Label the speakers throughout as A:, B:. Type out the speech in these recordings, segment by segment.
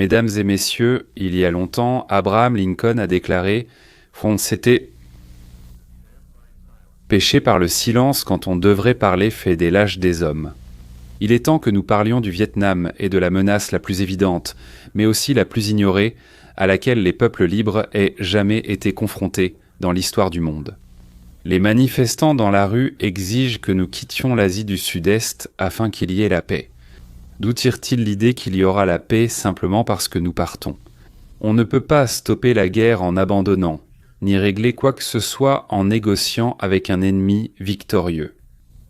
A: Mesdames et messieurs, il y a longtemps, Abraham Lincoln a déclaré « On s'était péché par le silence quand on devrait parler fait des lâches des hommes ». Il est temps que nous parlions du Vietnam et de la menace la plus évidente, mais aussi la plus ignorée, à laquelle les peuples libres aient jamais été confrontés dans l'histoire du monde. Les manifestants dans la rue exigent que nous quittions l'Asie du Sud-Est afin qu'il y ait la paix. D'où tire-t-il l'idée qu'il y aura la paix simplement parce que nous partons? On ne peut pas stopper la guerre en abandonnant, ni régler quoi que ce soit en négociant avec un ennemi victorieux.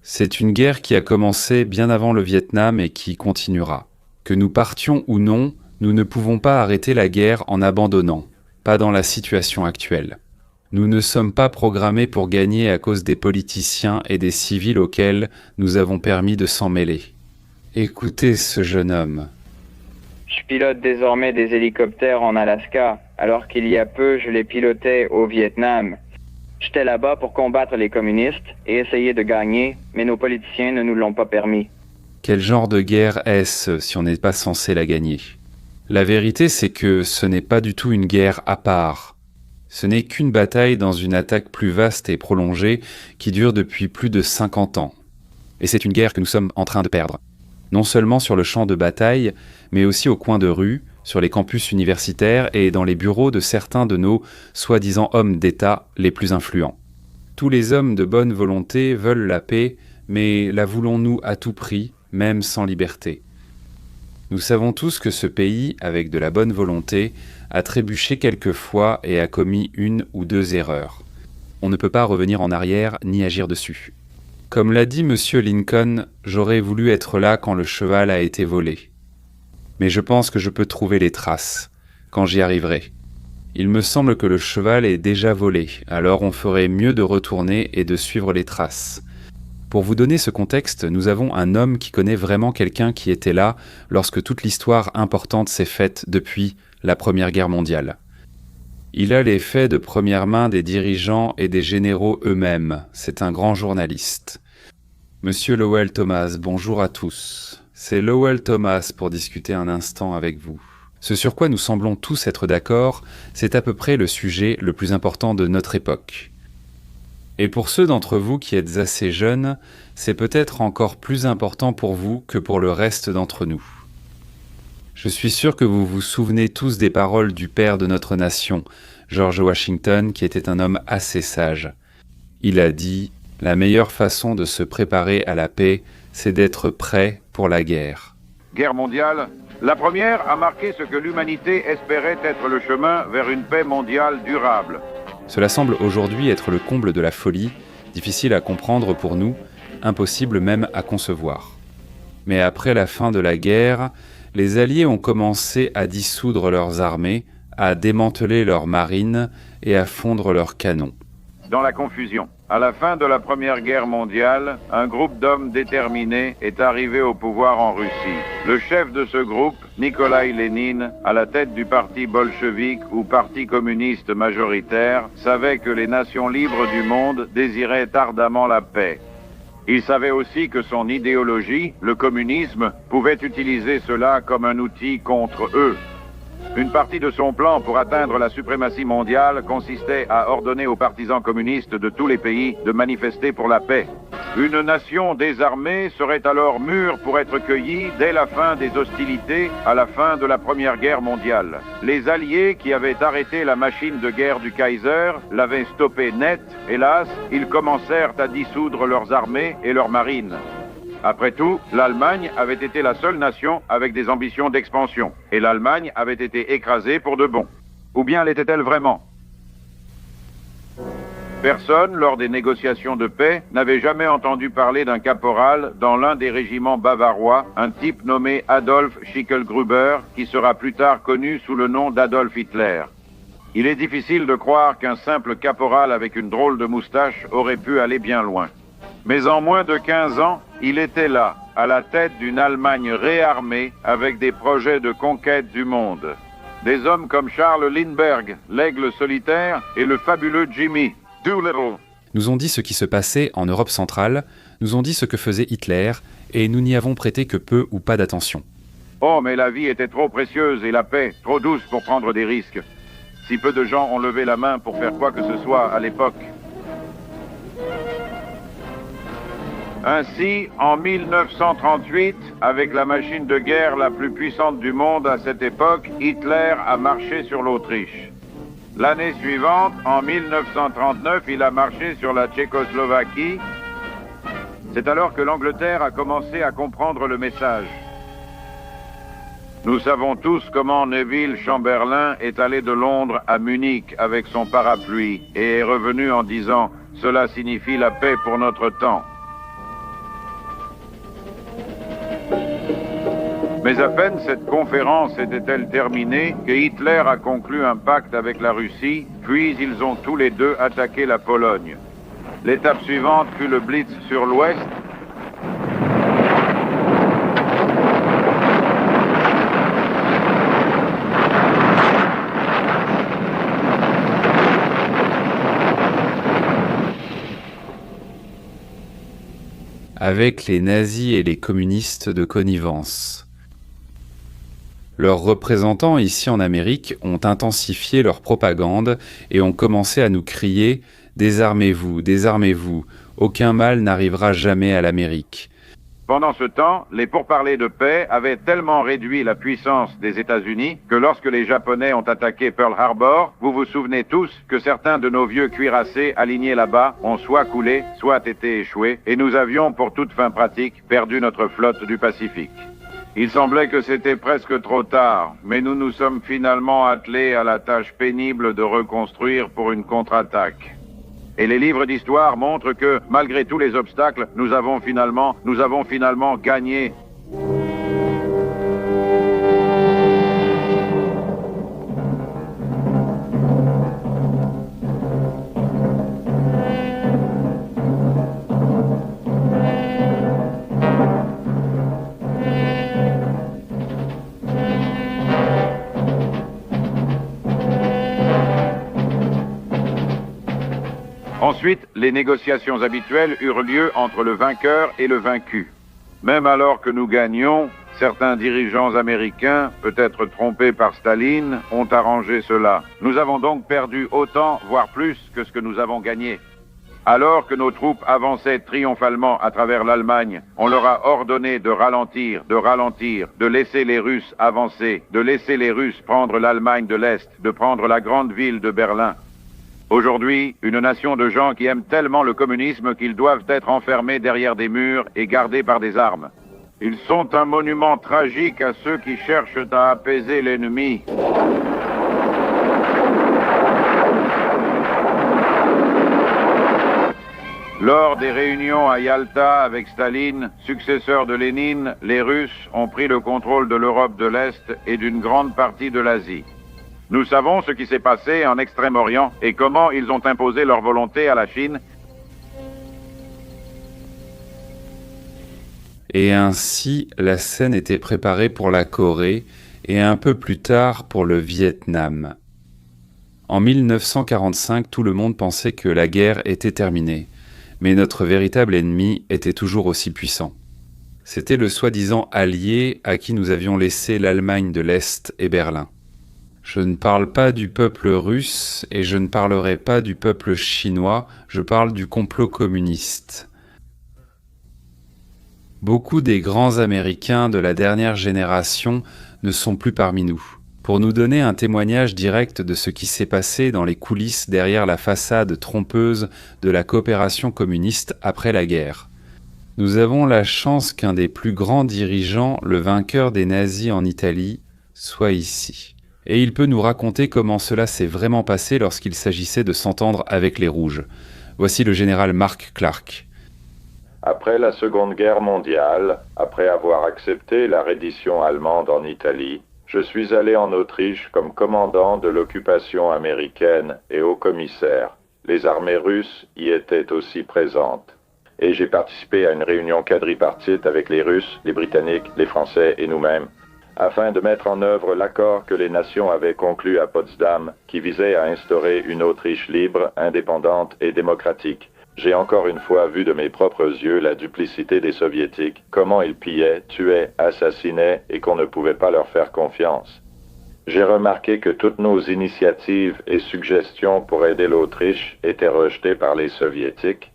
A: C'est une guerre qui a commencé bien avant le Vietnam et qui continuera. Que nous partions ou non, nous ne pouvons pas arrêter la guerre en abandonnant, pas dans la situation actuelle. Nous ne sommes pas programmés pour gagner à cause des politiciens et des civils auxquels nous avons permis de s'en mêler. Écoutez ce jeune homme.
B: Je pilote désormais des hélicoptères en Alaska, alors qu'il y a peu je les pilotais au Vietnam. J'étais là-bas pour combattre les communistes et essayer de gagner, mais nos politiciens ne nous l'ont pas permis.
A: Quel genre de guerre est-ce si on n'est pas censé la gagner? La vérité, c'est que ce n'est pas du tout une guerre à part. Ce n'est qu'une bataille dans une attaque plus vaste et prolongée qui dure depuis plus de 50 ans. Et c'est une guerre que nous sommes en train de perdre. Non seulement sur le champ de bataille, mais aussi au coin de rue, sur les campus universitaires et dans les bureaux de certains de nos soi-disant hommes d'État les plus influents. Tous les hommes de bonne volonté veulent la paix, mais la voulons-nous à tout prix, même sans liberté? Nous savons tous que ce pays, avec de la bonne volonté, a trébuché quelquefois et a commis une ou deux erreurs. On ne peut pas revenir en arrière ni agir dessus. Comme l'a dit M. Lincoln, j'aurais voulu être là quand le cheval a été volé. Mais je pense que je peux trouver les traces, quand j'y arriverai. Il me semble que le cheval est déjà volé, alors on ferait mieux de retourner et de suivre les traces. Pour vous donner ce contexte, nous avons un homme qui connaît vraiment quelqu'un qui était là lorsque toute l'histoire importante s'est faite depuis la Première Guerre mondiale. Il a les faits de première main des dirigeants et des généraux eux-mêmes. C'est un grand journaliste. Monsieur Lowell Thomas, bonjour à tous. C'est Lowell Thomas pour discuter un instant avec vous. Ce sur quoi nous semblons tous être d'accord, c'est à peu près le sujet le plus important de notre époque. Et pour ceux d'entre vous qui êtes assez jeunes, c'est peut-être encore plus important pour vous que pour le reste d'entre nous. Je suis sûr que vous vous souvenez tous des paroles du père de notre nation, George Washington, qui était un homme assez sage. Il a dit « La meilleure façon de se préparer à la paix, c'est d'être prêt pour la guerre. »
C: Guerre mondiale, la première a marqué ce que l'humanité espérait être le chemin vers une paix mondiale durable.
A: Cela semble aujourd'hui être le comble de la folie, difficile à comprendre pour nous, impossible même à concevoir. Mais après la fin de la guerre, les Alliés ont commencé à dissoudre leurs armées, à démanteler leurs marines et à fondre leurs canons.
C: Dans la confusion, à la fin de la Première Guerre mondiale, un groupe d'hommes déterminés est arrivé au pouvoir en Russie. Le chef de ce groupe, Nikolaï Lénine, à la tête du parti bolchevique ou parti communiste majoritaire, savait que les nations libres du monde désiraient ardemment la paix. Il savait aussi que son idéologie, le communisme, pouvait utiliser cela comme un outil contre eux. Une partie de son plan pour atteindre la suprématie mondiale consistait à ordonner aux partisans communistes de tous les pays de manifester pour la paix. Une nation désarmée serait alors mûre pour être cueillie dès la fin des hostilités à la fin de la Première Guerre mondiale. Les Alliés qui avaient arrêté la machine de guerre du Kaiser l'avaient stoppée net. Hélas, ils commencèrent à dissoudre leurs armées et leurs marines. Après tout, l'Allemagne avait été la seule nation avec des ambitions d'expansion. Et l'Allemagne avait été écrasée pour de bon. Ou bien l'était-elle vraiment? Personne, lors des négociations de paix, n'avait jamais entendu parler d'un caporal dans l'un des régiments bavarois, un type nommé Adolf Schicklgruber, qui sera plus tard connu sous le nom d'Adolf Hitler. Il est difficile de croire qu'un simple caporal avec une drôle de moustache aurait pu aller bien loin. Mais en moins de 15 ans, il était là, à la tête d'une Allemagne réarmée avec des projets de conquête du monde. Des hommes comme Charles Lindbergh, l'aigle solitaire, et le fabuleux Jimmy Doolittle
A: nous ont dit ce qui se passait en Europe centrale, nous ont dit ce que faisait Hitler, et nous n'y avons prêté que peu ou pas d'attention.
C: Oh, mais la vie était trop précieuse et la paix trop douce pour prendre des risques. Si peu de gens ont levé la main pour faire quoi que ce soit à l'époque. Ainsi, en 1938, avec la machine de guerre la plus puissante du monde à cette époque, Hitler a marché sur l'Autriche. L'année suivante, en 1939, il a marché sur la Tchécoslovaquie. C'est alors que l'Angleterre a commencé à comprendre le message. Nous savons tous comment Neville Chamberlain est allé de Londres à Munich avec son parapluie et est revenu en disant « Cela signifie la paix pour notre temps ». Mais à peine cette conférence était-elle terminée que Hitler a conclu un pacte avec la Russie, puis ils ont tous les deux attaqué la Pologne. L'étape suivante fut le Blitz sur l'Ouest.
A: Avec les nazis et les communistes de connivence. Leurs représentants ici en Amérique ont intensifié leur propagande et ont commencé à nous crier « Désarmez-vous, désarmez-vous, aucun mal n'arrivera jamais à l'Amérique ».
C: Pendant ce temps, les pourparlers de paix avaient tellement réduit la puissance des États-Unis que lorsque les Japonais ont attaqué Pearl Harbor, vous vous souvenez tous que certains de nos vieux cuirassés alignés là-bas ont soit coulé, soit été échoués, et nous avions, pour toute fin pratique, perdu notre flotte du Pacifique. Il semblait que c'était presque trop tard, mais nous nous sommes finalement attelés à la tâche pénible de reconstruire pour une contre-attaque. Et les livres d'histoire montrent que, malgré tous les obstacles, nous avons finalement gagné. Ensuite, les négociations habituelles eurent lieu entre le vainqueur et le vaincu. Même alors que nous gagnions, certains dirigeants américains, peut-être trompés par Staline, ont arrangé cela. Nous avons donc perdu autant, voire plus, que ce que nous avons gagné. Alors que nos troupes avançaient triomphalement à travers l'Allemagne, on leur a ordonné de ralentir, de laisser les Russes avancer, de laisser les Russes prendre l'Allemagne de l'Est, de prendre la grande ville de Berlin. Aujourd'hui, une nation de gens qui aiment tellement le communisme qu'ils doivent être enfermés derrière des murs et gardés par des armes. Ils sont un monument tragique à ceux qui cherchent à apaiser l'ennemi. Lors des réunions à Yalta avec Staline, successeur de Lénine, les Russes ont pris le contrôle de l'Europe de l'Est et d'une grande partie de l'Asie. Nous savons ce qui s'est passé en Extrême-Orient et comment ils ont imposé leur volonté à la Chine.
A: Et ainsi, la scène était préparée pour la Corée et un peu plus tard pour le Vietnam. En 1945, tout le monde pensait que la guerre était terminée, mais notre véritable ennemi était toujours aussi puissant. C'était le soi-disant allié à qui nous avions laissé l'Allemagne de l'Est et Berlin. Je ne parle pas du peuple russe et je ne parlerai pas du peuple chinois, je parle du complot communiste. Beaucoup des grands Américains de la dernière génération ne sont plus parmi nous. Pour nous donner un témoignage direct de ce qui s'est passé dans les coulisses derrière la façade trompeuse de la coopération communiste après la guerre. Nous avons la chance qu'un des plus grands dirigeants, le vainqueur des nazis en Italie, soit ici. Et il peut nous raconter comment cela s'est vraiment passé lorsqu'il s'agissait de s'entendre avec les Rouges. Voici le général Mark Clark.
D: Après la Seconde Guerre mondiale, après avoir accepté la reddition allemande en Italie, je suis allé en Autriche comme commandant de l'occupation américaine et haut commissaire. Les armées russes y étaient aussi présentes. Et j'ai participé à une réunion quadripartite avec les Russes, les Britanniques, les Français et nous-mêmes, afin de mettre en œuvre l'accord que les nations avaient conclu à Potsdam, qui visait à instaurer une Autriche libre, indépendante et démocratique. J'ai encore une fois vu de mes propres yeux la duplicité des Soviétiques, comment ils pillaient, tuaient, assassinaient et qu'on ne pouvait pas leur faire confiance. J'ai remarqué que toutes nos initiatives et suggestions pour aider l'Autriche étaient rejetées par les Soviétiques.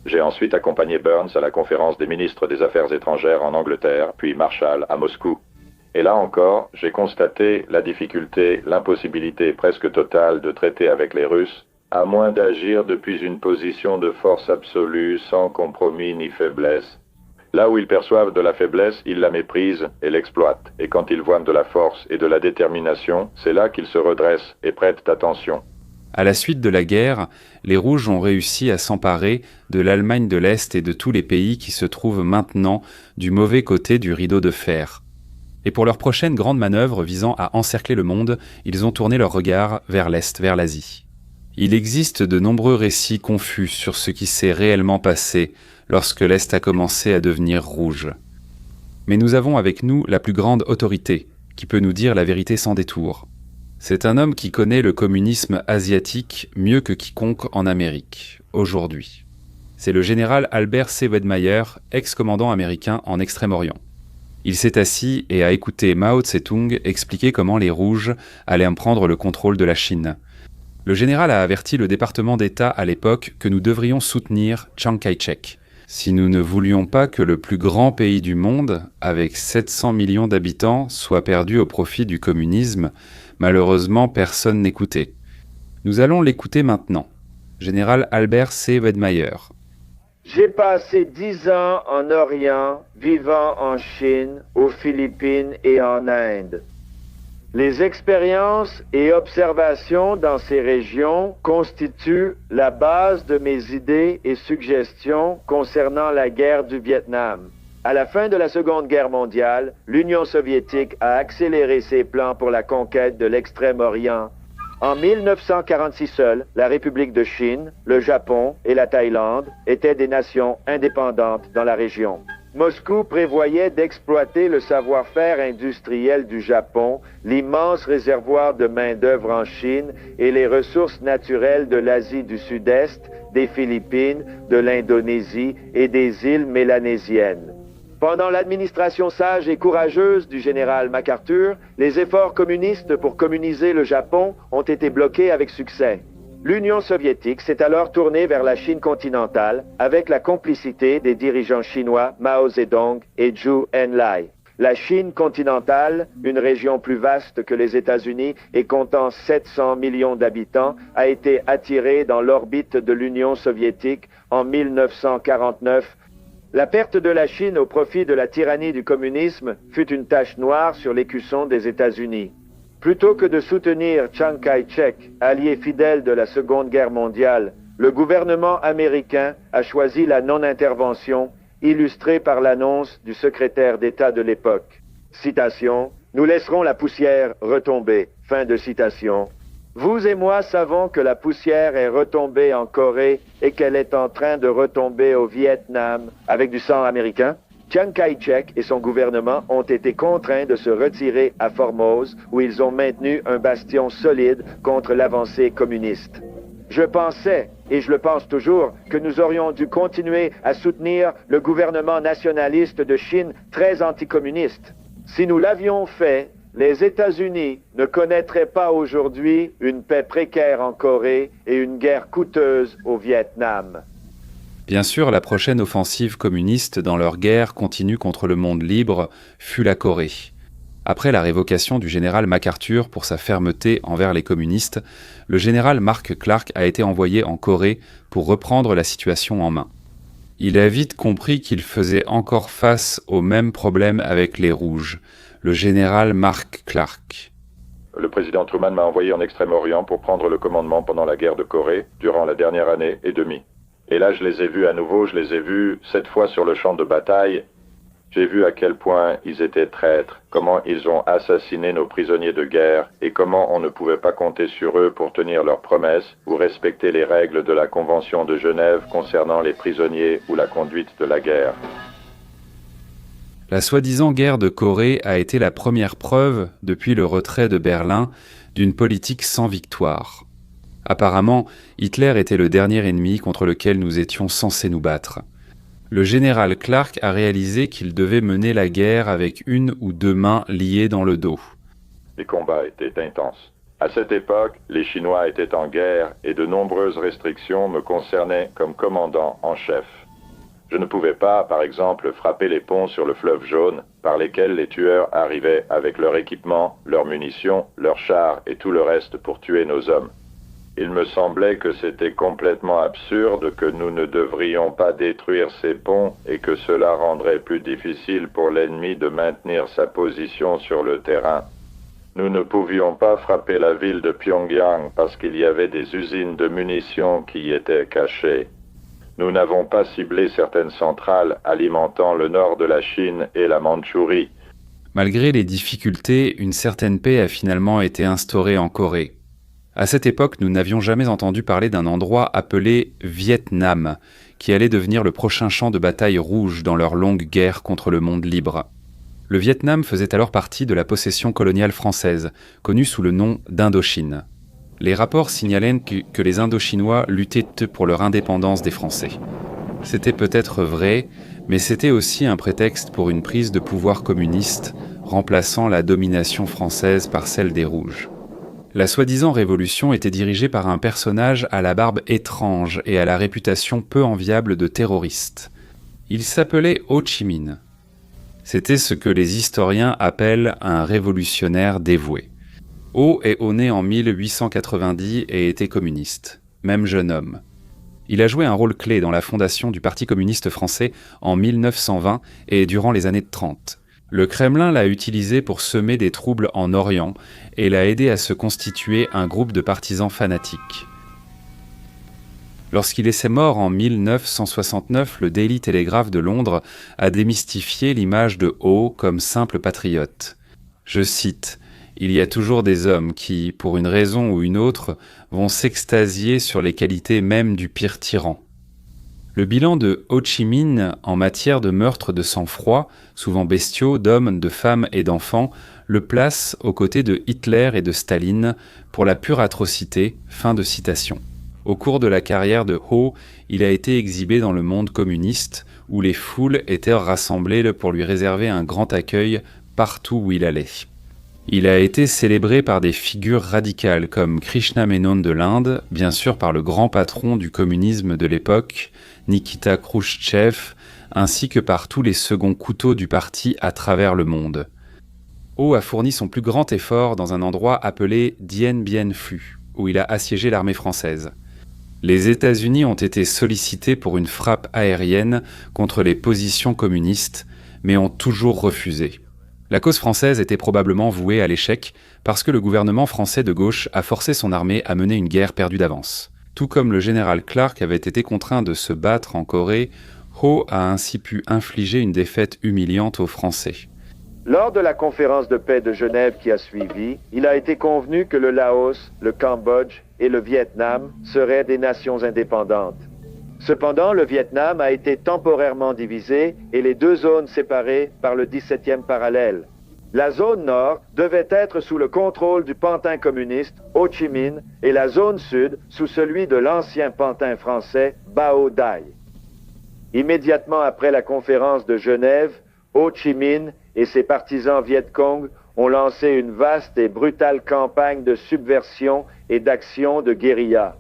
D: J'ai ensuite accompagné Burns à la conférence des ministres des Affaires étrangères en Angleterre, puis Marshall à Moscou. Et là encore, j'ai constaté la difficulté, l'impossibilité presque totale de traiter avec les Russes, à moins d'agir depuis une position de force absolue, sans compromis ni faiblesse. Là où ils perçoivent de la faiblesse, ils la méprisent et l'exploitent. Et quand ils voient de la force et de la détermination, c'est là qu'ils se redressent et prêtent attention.
A: À la suite de la guerre, les Rouges ont réussi à s'emparer de l'Allemagne de l'Est et de tous les pays qui se trouvent maintenant du mauvais côté du rideau de fer. Et pour leur prochaine grande manœuvre visant à encercler le monde, ils ont tourné leur regard vers l'Est, vers l'Asie. Il existe de nombreux récits confus sur ce qui s'est réellement passé lorsque l'Est a commencé à devenir rouge. Mais nous avons avec nous la plus grande autorité, qui peut nous dire la vérité sans détour. C'est un homme qui connaît le communisme asiatique mieux que quiconque en Amérique, aujourd'hui. C'est le général Albert C. Wedemeyer, ex-commandant américain en Extrême-Orient. Il s'est assis et a écouté Mao Tse-tung expliquer comment les Rouges allaient en prendre le contrôle de la Chine. Le général a averti le département d'État à l'époque que nous devrions soutenir Chiang Kai-shek. Si nous ne voulions pas que le plus grand pays du monde, avec 700 millions d'habitants, soit perdu au profit du communisme, malheureusement personne n'écoutait. Nous allons l'écouter maintenant. Général Albert C. Wedemeyer.
E: J'ai passé 10 ans en Orient, vivant en Chine, aux Philippines et en Inde. Les expériences et observations dans ces régions constituent la base de mes idées et suggestions concernant la guerre du Vietnam. À la fin de la Seconde Guerre mondiale, l'Union soviétique a accéléré ses plans pour la conquête de l'Extrême-Orient. En 1946 seul, la République de Chine, le Japon et la Thaïlande étaient des nations indépendantes dans la région. Moscou prévoyait d'exploiter le savoir-faire industriel du Japon, l'immense réservoir de main-d'œuvre en Chine et les ressources naturelles de l'Asie du Sud-Est, des Philippines, de l'Indonésie et des îles mélanésiennes. Pendant l'administration sage et courageuse du général MacArthur, les efforts communistes pour communiser le Japon ont été bloqués avec succès. L'Union soviétique s'est alors tournée vers la Chine continentale avec la complicité des dirigeants chinois Mao Zedong et Zhou Enlai. La Chine continentale, une région plus vaste que les États-Unis et comptant 700 millions d'habitants, a été attirée dans l'orbite de l'Union soviétique en 1949. La perte de la Chine au profit de la tyrannie du communisme fut une tache noire sur l'écusson des États-Unis. Plutôt que de soutenir Chiang Kai-shek, allié fidèle de la Seconde Guerre mondiale, le gouvernement américain a choisi la non-intervention, illustrée par l'annonce du secrétaire d'État de l'époque. Citation, « Nous laisserons la poussière retomber ». Fin de citation. Vous et moi savons que la poussière est retombée en Corée et qu'elle est en train de retomber au Vietnam avec du sang américain. Chiang Kai-shek et son gouvernement ont été contraints de se retirer à Formose, où ils ont maintenu un bastion solide contre l'avancée communiste. Je pensais, et je le pense toujours, que nous aurions dû continuer à soutenir le gouvernement nationaliste de Chine très anticommuniste. Si nous l'avions fait, les États-Unis ne connaîtraient pas aujourd'hui une paix précaire en Corée et une guerre coûteuse au Vietnam.
A: Bien sûr, la prochaine offensive communiste dans leur guerre continue contre le monde libre fut la Corée. Après la révocation du général MacArthur pour sa fermeté envers les communistes, le général Mark Clark a été envoyé en Corée pour reprendre la situation en main. Il a vite compris qu'il faisait encore face au même problème avec les Rouges, le général Mark Clark.
D: Le président Truman m'a envoyé en Extrême-Orient pour prendre le commandement pendant la guerre de Corée, durant la dernière année et demie. Et là, je les ai vus à nouveau, je les ai vus 7 fois sur le champ de bataille. J'ai vu à quel point ils étaient traîtres, comment ils ont assassiné nos prisonniers de guerre et comment on ne pouvait pas compter sur eux pour tenir leurs promesses ou respecter les règles de la Convention de Genève concernant les prisonniers ou la conduite de la guerre.
A: La soi-disant guerre de Corée a été la première preuve, depuis le retrait de Berlin, d'une politique sans victoire. Apparemment, Hitler était le dernier ennemi contre lequel nous étions censés nous battre. Le général Clark a réalisé qu'il devait mener la guerre avec une ou deux mains liées dans le dos.
D: Les combats étaient intenses. À cette époque, les Chinois étaient en guerre et de nombreuses restrictions me concernaient comme commandant en chef. Je ne pouvais pas, par exemple, frapper les ponts sur le fleuve Jaune, par lesquels les tueurs arrivaient avec leur équipement, leurs munitions, leurs chars et tout le reste pour tuer nos hommes. Il me semblait que c'était complètement absurde, que nous ne devrions pas détruire ces ponts et que cela rendrait plus difficile pour l'ennemi de maintenir sa position sur le terrain. Nous ne pouvions pas frapper la ville de Pyongyang parce qu'il y avait des usines de munitions qui y étaient cachées. Nous n'avons pas ciblé certaines centrales alimentant le nord de la Chine et la Mandchourie.
A: Malgré les difficultés, une certaine paix a finalement été instaurée en Corée. À cette époque, nous n'avions jamais entendu parler d'un endroit appelé Vietnam, qui allait devenir le prochain champ de bataille rouge dans leur longue guerre contre le monde libre. Le Vietnam faisait alors partie de la possession coloniale française, connue sous le nom d'Indochine. Les rapports signalaient que les Indochinois luttaient pour leur indépendance des Français. C'était peut-être vrai, mais c'était aussi un prétexte pour une prise de pouvoir communiste, remplaçant la domination française par celle des Rouges. La soi-disant révolution était dirigée par un personnage à la barbe étrange et à la réputation peu enviable de terroriste. Il s'appelait Ho Chi Minh. C'était ce que les historiens appellent un révolutionnaire dévoué. Ho est né en 1890 et était communiste, même jeune homme. Il a joué un rôle clé dans la fondation du Parti communiste français en 1920 et durant les années 30. Le Kremlin l'a utilisé pour semer des troubles en Orient et l'a aidé à se constituer un groupe de partisans fanatiques. Lorsqu'il est mort en 1969, le Daily Telegraph de Londres a démystifié l'image de Ho comme simple patriote. Je cite « Il y a toujours des hommes qui, pour une raison ou une autre, vont s'extasier sur les qualités mêmes du pire tyran. » Le bilan de Ho Chi Minh en matière de meurtres de sang-froid, souvent bestiaux, d'hommes, de femmes et d'enfants, le place aux côtés de Hitler et de Staline pour la pure atrocité. Fin de citation. Au cours de la carrière de Ho, il a été exhibé dans le monde communiste, où les foules étaient rassemblées pour lui réserver un grand accueil partout où il allait. Il a été célébré par des figures radicales comme Krishna Menon de l'Inde, bien sûr par le grand patron du communisme de l'époque, Nikita Khrouchtchev, ainsi que par tous les seconds couteaux du parti à travers le monde. Ho a fourni son plus grand effort dans un endroit appelé Dien Bien Phu, où il a assiégé l'armée française. Les États-Unis ont été sollicités pour une frappe aérienne contre les positions communistes, mais ont toujours refusé. La cause française était probablement vouée à l'échec parce que le gouvernement français de gauche a forcé son armée à mener une guerre perdue d'avance. Tout comme le général Clark avait été contraint de se battre en Corée, Ho a ainsi pu infliger une défaite humiliante aux Français.
E: Lors de la conférence de paix de Genève qui a suivi, il a été convenu que le Laos, le Cambodge et le Vietnam seraient des nations indépendantes. Cependant, le Vietnam a été temporairement divisé et les deux zones séparées par le 17e parallèle. La zone nord devait être sous le contrôle du pantin communiste Ho Chi Minh et la zone sud sous celui de l'ancien pantin français Bao Dai. Immédiatement après la conférence de Genève, Ho Chi Minh et ses partisans Viet Cong ont lancé une vaste et brutale campagne de subversion et d'action de guérilla.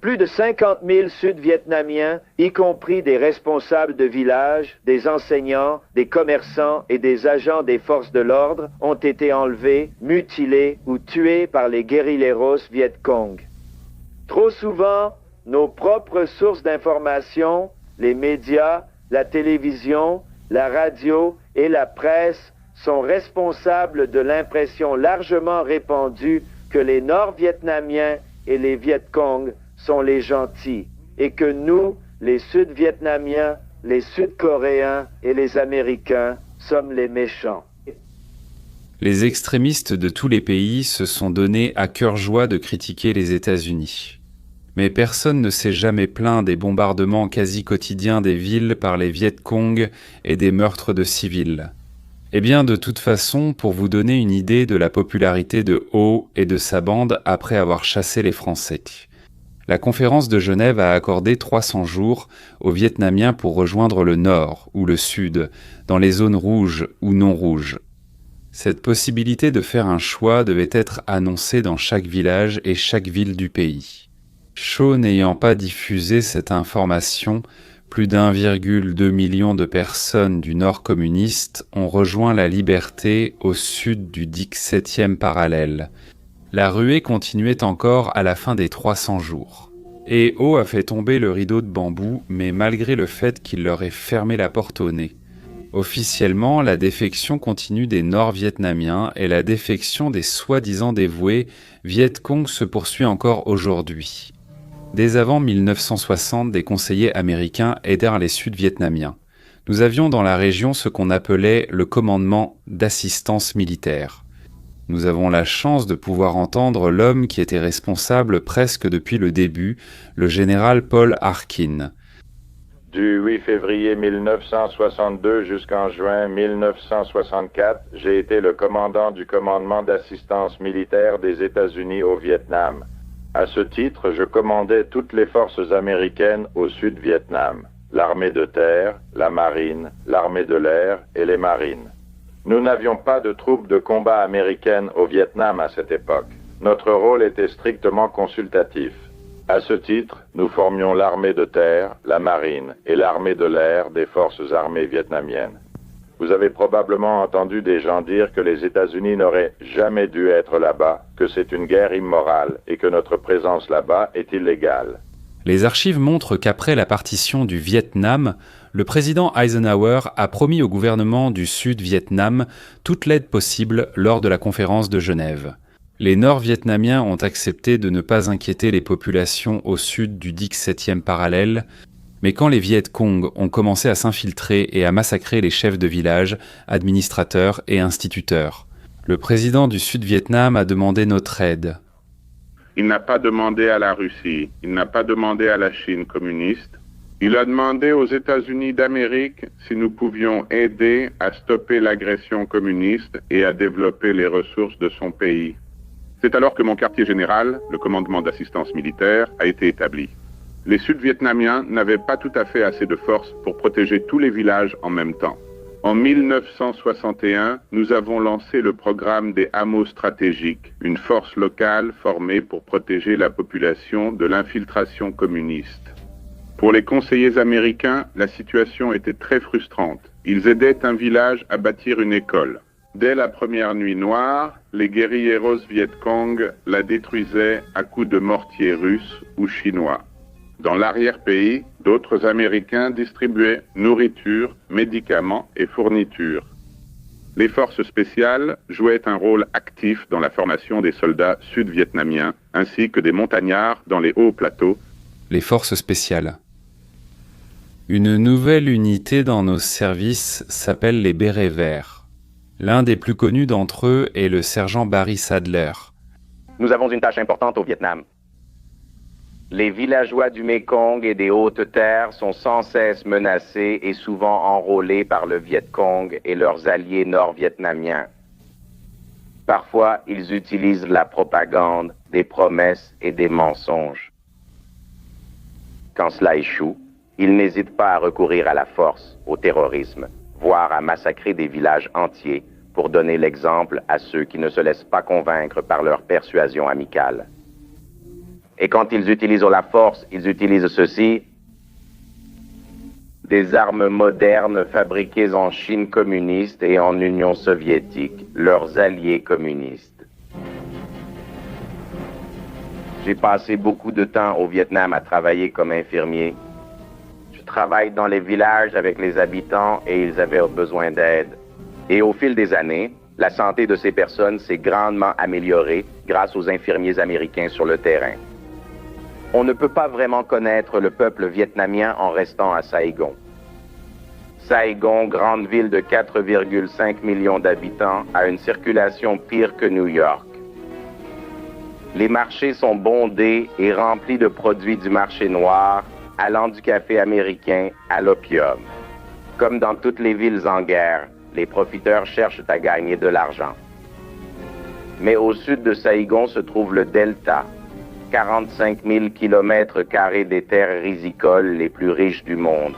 E: Plus de 50 000 Sud-Vietnamiens, y compris des responsables de villages, des enseignants, des commerçants et des agents des forces de l'ordre, ont été enlevés, mutilés ou tués par les guérilleros Viet Cong. Trop souvent, nos propres sources d'information, les médias, la télévision, la radio et la presse sont responsables de l'impression largement répandue que les Nord-Vietnamiens et les Viet Cong sont les gentils et que nous, les Sud-Vietnamiens, les Sud-Coréens et les Américains, sommes les méchants.
A: Les extrémistes de tous les pays se sont donnés à cœur joie de critiquer les États-Unis. Mais personne ne s'est jamais plaint des bombardements quasi quotidiens des villes par les Viet Cong et des meurtres de civils. Eh bien, de toute façon, pour vous donner une idée de la popularité de Ho et de sa bande après avoir chassé les Français. La conférence de Genève a accordé 300 jours aux Vietnamiens pour rejoindre le Nord ou le Sud, dans les zones rouges ou non rouges. Cette possibilité de faire un choix devait être annoncée dans chaque village et chaque ville du pays. Shaw n'ayant pas diffusé cette information, plus d'1,2 million de personnes du Nord communiste ont rejoint la Liberté au sud du 17e parallèle. La ruée continuait encore à la fin des 300 jours. Et Ho a fait tomber le rideau de bambou, mais malgré le fait qu'il leur ait fermé la porte au nez. Officiellement, la défection continue des Nord-Vietnamiens et la défection des soi-disant dévoués Viet Cong se poursuit encore aujourd'hui. Dès avant 1960, des conseillers américains aidèrent les Sud-Vietnamiens. Nous avions dans la région ce qu'on appelait le commandement d'assistance militaire. Nous avons la chance de pouvoir entendre l'homme qui était responsable presque depuis le début, le général Paul Harkin.
D: Du 8 février 1962 jusqu'en juin 1964, j'ai été le commandant du commandement d'assistance militaire des États-Unis au Vietnam. À ce titre, je commandais toutes les forces américaines au Sud-Vietnam, l'armée de terre, la marine, l'armée de l'air et les marines. Nous n'avions pas de troupes de combat américaines au Vietnam à cette époque. Notre rôle était strictement consultatif. À ce titre, nous formions l'armée de terre, la marine et l'armée de l'air des forces armées vietnamiennes. Vous avez probablement entendu des gens dire que les États-Unis n'auraient jamais dû être là-bas, que c'est une guerre immorale et que notre présence là-bas est illégale.
A: Les archives montrent qu'après la partition du Vietnam, le président Eisenhower a promis au gouvernement du Sud-Vietnam toute l'aide possible lors de la conférence de Genève. Les Nord-Vietnamiens ont accepté de ne pas inquiéter les populations au sud du 17e parallèle, mais quand les Viet Cong ont commencé à s'infiltrer et à massacrer les chefs de village, administrateurs et instituteurs, le président du Sud-Vietnam a demandé notre aide.
F: Il n'a pas demandé à la Russie, il n'a pas demandé à la Chine communiste. Il a demandé aux États-Unis d'Amérique si nous pouvions aider à stopper l'agression communiste et à développer les ressources de son pays. C'est alors que mon quartier général, le commandement d'assistance militaire, a été établi. Les Sud-Vietnamiens n'avaient pas tout à fait assez de force pour protéger tous les villages en même temps. En 1961, nous avons lancé le programme des hameaux stratégiques, une force locale formée pour protéger la population de l'infiltration communiste. Pour les conseillers américains, la situation était très frustrante. Ils aidaient un village à bâtir une école. Dès la première nuit noire, les guérilleros Viet Cong la détruisaient à coups de mortiers russes ou chinois. Dans l'arrière-pays, d'autres Américains distribuaient nourriture, médicaments et fournitures. Les forces spéciales jouaient un rôle actif dans la formation des soldats sud-vietnamiens, ainsi que des montagnards dans les hauts plateaux.
A: Les forces spéciales. Une nouvelle unité dans nos services s'appelle les Bérets Verts. L'un des plus connus d'entre eux est le sergent Barry Sadler.
G: Nous avons une tâche importante au Vietnam. Les villageois du Mekong et des Hautes-Terres sont sans cesse menacés et souvent enrôlés par le Viet Cong et leurs alliés nord-vietnamiens. Parfois, ils utilisent la propagande, des promesses et des mensonges. Quand cela échoue, ils n'hésitent pas à recourir à la force, au terrorisme, voire à massacrer des villages entiers pour donner l'exemple à ceux qui ne se laissent pas convaincre par leur persuasion amicale. Et quand ils utilisent la force, ils utilisent ceci, des armes modernes fabriquées en Chine communiste et en Union soviétique, leurs alliés communistes. J'ai passé beaucoup de temps au Vietnam à travailler comme infirmier. Je travaille dans les villages avec les habitants et ils avaient besoin d'aide. Et au fil des années, la santé de ces personnes s'est grandement améliorée grâce aux infirmiers américains sur le terrain. On ne peut pas vraiment connaître le peuple vietnamien en restant à Saigon. Saigon, grande ville de 4,5 millions d'habitants, a une circulation pire que New York. Les marchés sont bondés et remplis de produits du marché noir, allant du café américain à l'opium. Comme dans toutes les villes en guerre, les profiteurs cherchent à gagner de l'argent. Mais au sud de Saïgon se trouve le delta, 45 000 km² des terres rizicoles les plus riches du monde,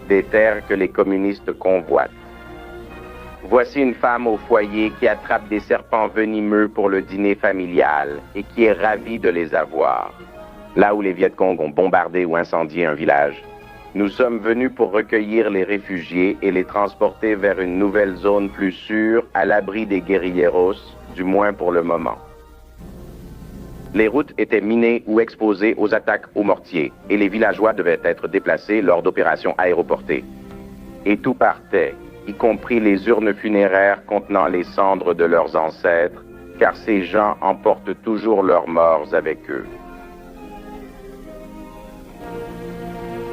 G: des terres que les communistes convoitent. Voici une femme au foyer qui attrape des serpents venimeux pour le dîner familial et qui est ravie de les avoir. Là où les Viet Cong ont bombardé ou incendié un village, nous sommes venus pour recueillir les réfugiés et les transporter vers une nouvelle zone plus sûre, à l'abri des guérilleros, du moins pour le moment. Les routes étaient minées ou exposées aux attaques aux mortiers, et les villageois devaient être déplacés lors d'opérations aéroportées. Et tout partait, y compris les urnes funéraires contenant les cendres de leurs ancêtres, car ces gens emportent toujours leurs morts avec eux.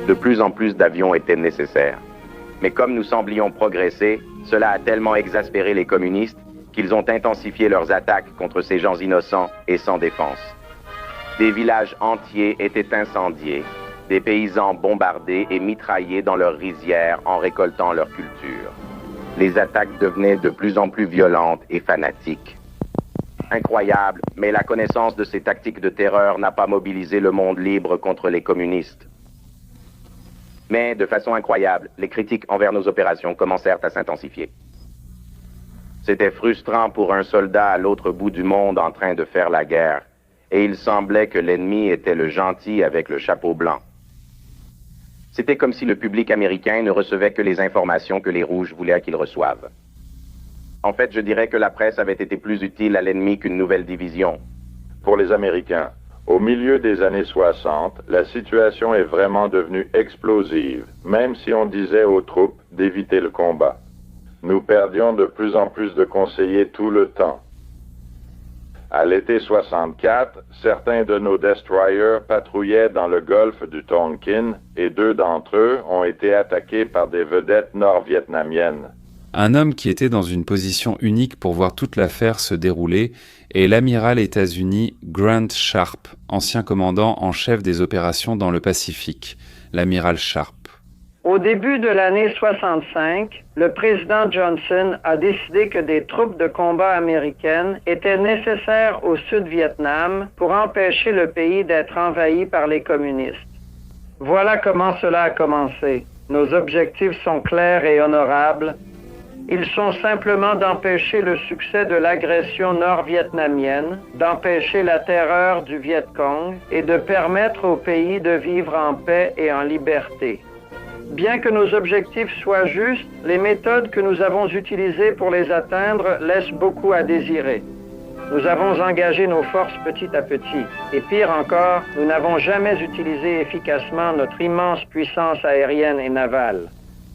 G: De plus en plus d'avions étaient nécessaires. Mais comme nous semblions progresser, cela a tellement exaspéré les communistes qu'ils ont intensifié leurs attaques contre ces gens innocents et sans défense. Des villages entiers étaient incendiés, des paysans bombardés et mitraillés dans leurs rizières en récoltant leur culture. Les attaques devenaient de plus en plus violentes et fanatiques. Incroyable, mais la connaissance de ces tactiques de terreur n'a pas mobilisé le monde libre contre les communistes. Mais, de façon incroyable, les critiques envers nos opérations commencèrent à s'intensifier. C'était frustrant pour un soldat à l'autre bout du monde en train de faire la guerre, et il semblait que l'ennemi était le gentil avec le chapeau blanc. C'était comme si le public américain ne recevait que les informations que les Rouges voulaient qu'ils reçoivent. En fait, je dirais que la presse avait été plus utile à l'ennemi qu'une nouvelle division.
D: Pour les Américains, au milieu des années 60, la situation est vraiment devenue explosive, même si on disait aux troupes d'éviter le combat. Nous perdions de plus en plus de conseillers tout le temps. À l'été 64, certains de nos destroyers patrouillaient dans le golfe du Tonkin et 2 d'entre eux ont été attaqués par des vedettes nord-vietnamiennes.
A: Un homme qui était dans une position unique pour voir toute l'affaire se dérouler est l'amiral États-Unis Grant Sharp, ancien commandant en chef des opérations dans le Pacifique, l'amiral Sharp.
H: Au début de l'année 65, le président Johnson a décidé que des troupes de combat américaines étaient nécessaires au Sud-Vietnam pour empêcher le pays d'être envahi par les communistes. Voilà comment cela a commencé. Nos objectifs sont clairs et honorables. Ils sont simplement d'empêcher le succès de l'agression nord-vietnamienne, d'empêcher la terreur du Viet Cong et de permettre au pays de vivre en paix et en liberté. Bien que nos objectifs soient justes, les méthodes que nous avons utilisées pour les atteindre laissent beaucoup à désirer. Nous avons engagé nos forces petit à petit. Et pire encore, nous n'avons jamais utilisé efficacement notre immense puissance aérienne et navale.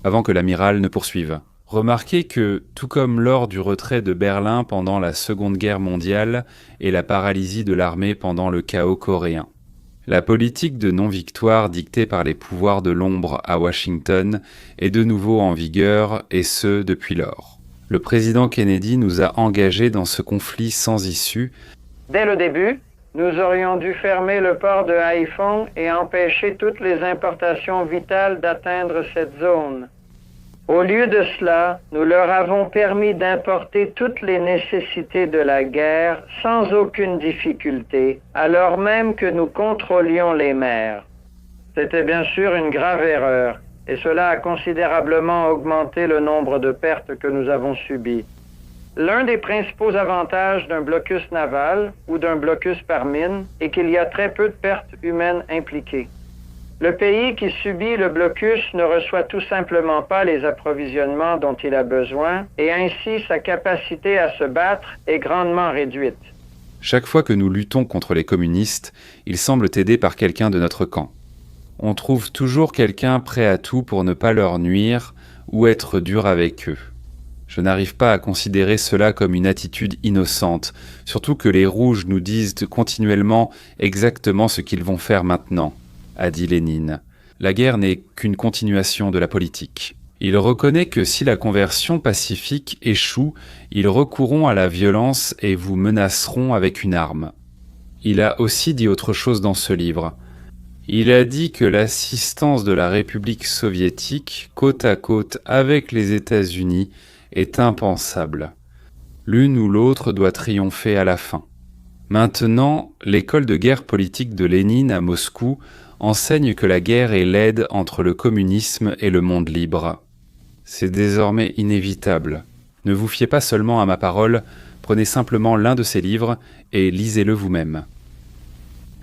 A: Avant que l'amiral ne poursuive. Remarquez que, tout comme lors du retrait de Berlin pendant la Seconde Guerre mondiale et la paralysie de l'armée pendant le chaos coréen, la politique de non-victoire dictée par les pouvoirs de l'ombre à Washington est de nouveau en vigueur, et ce, depuis lors. Le président Kennedy nous a engagés dans ce conflit sans issue.
H: Dès le début, nous aurions dû fermer le port de Haiphong et empêcher toutes les importations vitales d'atteindre cette zone. Au lieu de cela, nous leur avons permis d'importer toutes les nécessités de la guerre sans aucune difficulté, alors même que nous contrôlions les mers. C'était bien sûr une grave erreur, et cela a considérablement augmenté le nombre de pertes que nous avons subies. L'un des principaux avantages d'un blocus naval ou d'un blocus par mine est qu'il y a très peu de pertes humaines impliquées. Le pays qui subit le blocus ne reçoit tout simplement pas les approvisionnements dont il a besoin et ainsi sa capacité à se battre est grandement réduite.
A: Chaque fois que nous luttons contre les communistes, ils semblent aidés par quelqu'un de notre camp. On trouve toujours quelqu'un prêt à tout pour ne pas leur nuire ou être dur avec eux. Je n'arrive pas à considérer cela comme une attitude innocente, surtout que les Rouges nous disent continuellement exactement ce qu'ils vont faire maintenant, a dit Lénine. La guerre n'est qu'une continuation de la politique. Il reconnaît que si la conversion pacifique échoue, ils recourront à la violence et vous menaceront avec une arme. Il a aussi dit autre chose dans ce livre. Il a dit que l'assistance de la République soviétique, côte à côte avec les États-Unis, est impensable. L'une ou l'autre doit triompher à la fin. Maintenant, l'école de guerre politique de Lénine à Moscou enseigne que la guerre est laide entre le communisme et le monde libre. C'est désormais inévitable. Ne vous fiez pas seulement à ma parole, prenez simplement l'un de ces livres et lisez-le vous-même.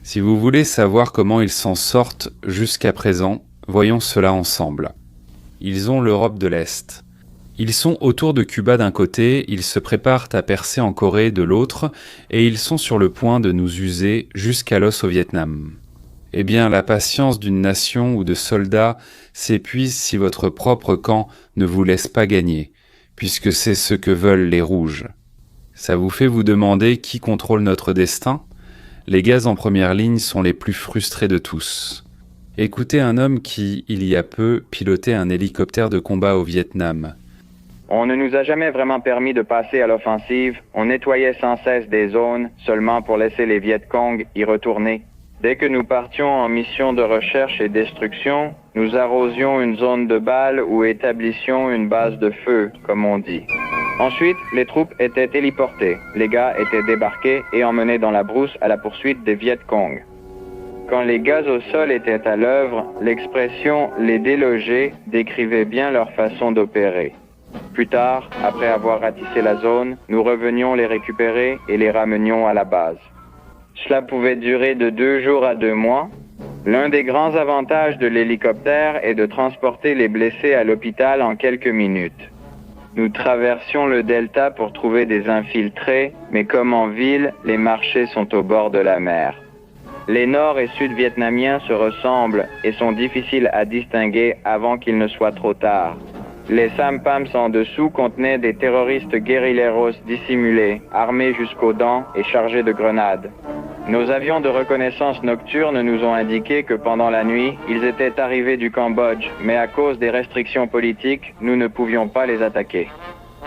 A: Si vous voulez savoir comment ils s'en sortent jusqu'à présent, voyons cela ensemble. Ils ont l'Europe de l'Est. Ils sont autour de Cuba d'un côté, ils se préparent à percer en Corée de l'autre, et ils sont sur le point de nous user jusqu'à l'os au Vietnam. Eh bien, la patience d'une nation ou de soldats s'épuise si votre propre camp ne vous laisse pas gagner, puisque c'est ce que veulent les rouges. Ça vous fait vous demander qui contrôle notre destin ? Les gars en première ligne sont les plus frustrés de tous. Écoutez un homme qui, il y a peu, pilotait un hélicoptère de combat au Vietnam.
B: On ne nous a jamais vraiment permis de passer à l'offensive. On nettoyait sans cesse des zones seulement pour laisser les Viet Cong y retourner. Dès que nous partions en mission de recherche et destruction, nous arrosions une zone de balles ou établissions une base de feu, comme on dit. Ensuite, les troupes étaient téléportées. Les gars étaient débarqués et emmenés dans la brousse à la poursuite des Viet Cong. Quand les gaz au sol étaient à l'œuvre, l'expression « les déloger » décrivait bien leur façon d'opérer. Plus tard, après avoir ratissé la zone, nous revenions les récupérer et les ramenions à la base. Cela pouvait durer de 2 jours à 2 mois. L'un des grands avantages de l'hélicoptère est de transporter les blessés à l'hôpital en quelques minutes. Nous traversions le delta pour trouver des infiltrés, mais comme en ville, les marchés sont au bord de la mer. Les nord et sud vietnamiens se ressemblent et sont difficiles à distinguer avant qu'il ne soit trop tard. Les sampams en dessous contenaient des terroristes guérilleros dissimulés, armés jusqu'aux dents et chargés de grenades. Nos avions de reconnaissance nocturne nous ont indiqué que pendant la nuit, ils étaient arrivés du Cambodge, mais à cause des restrictions politiques, nous ne pouvions pas les attaquer.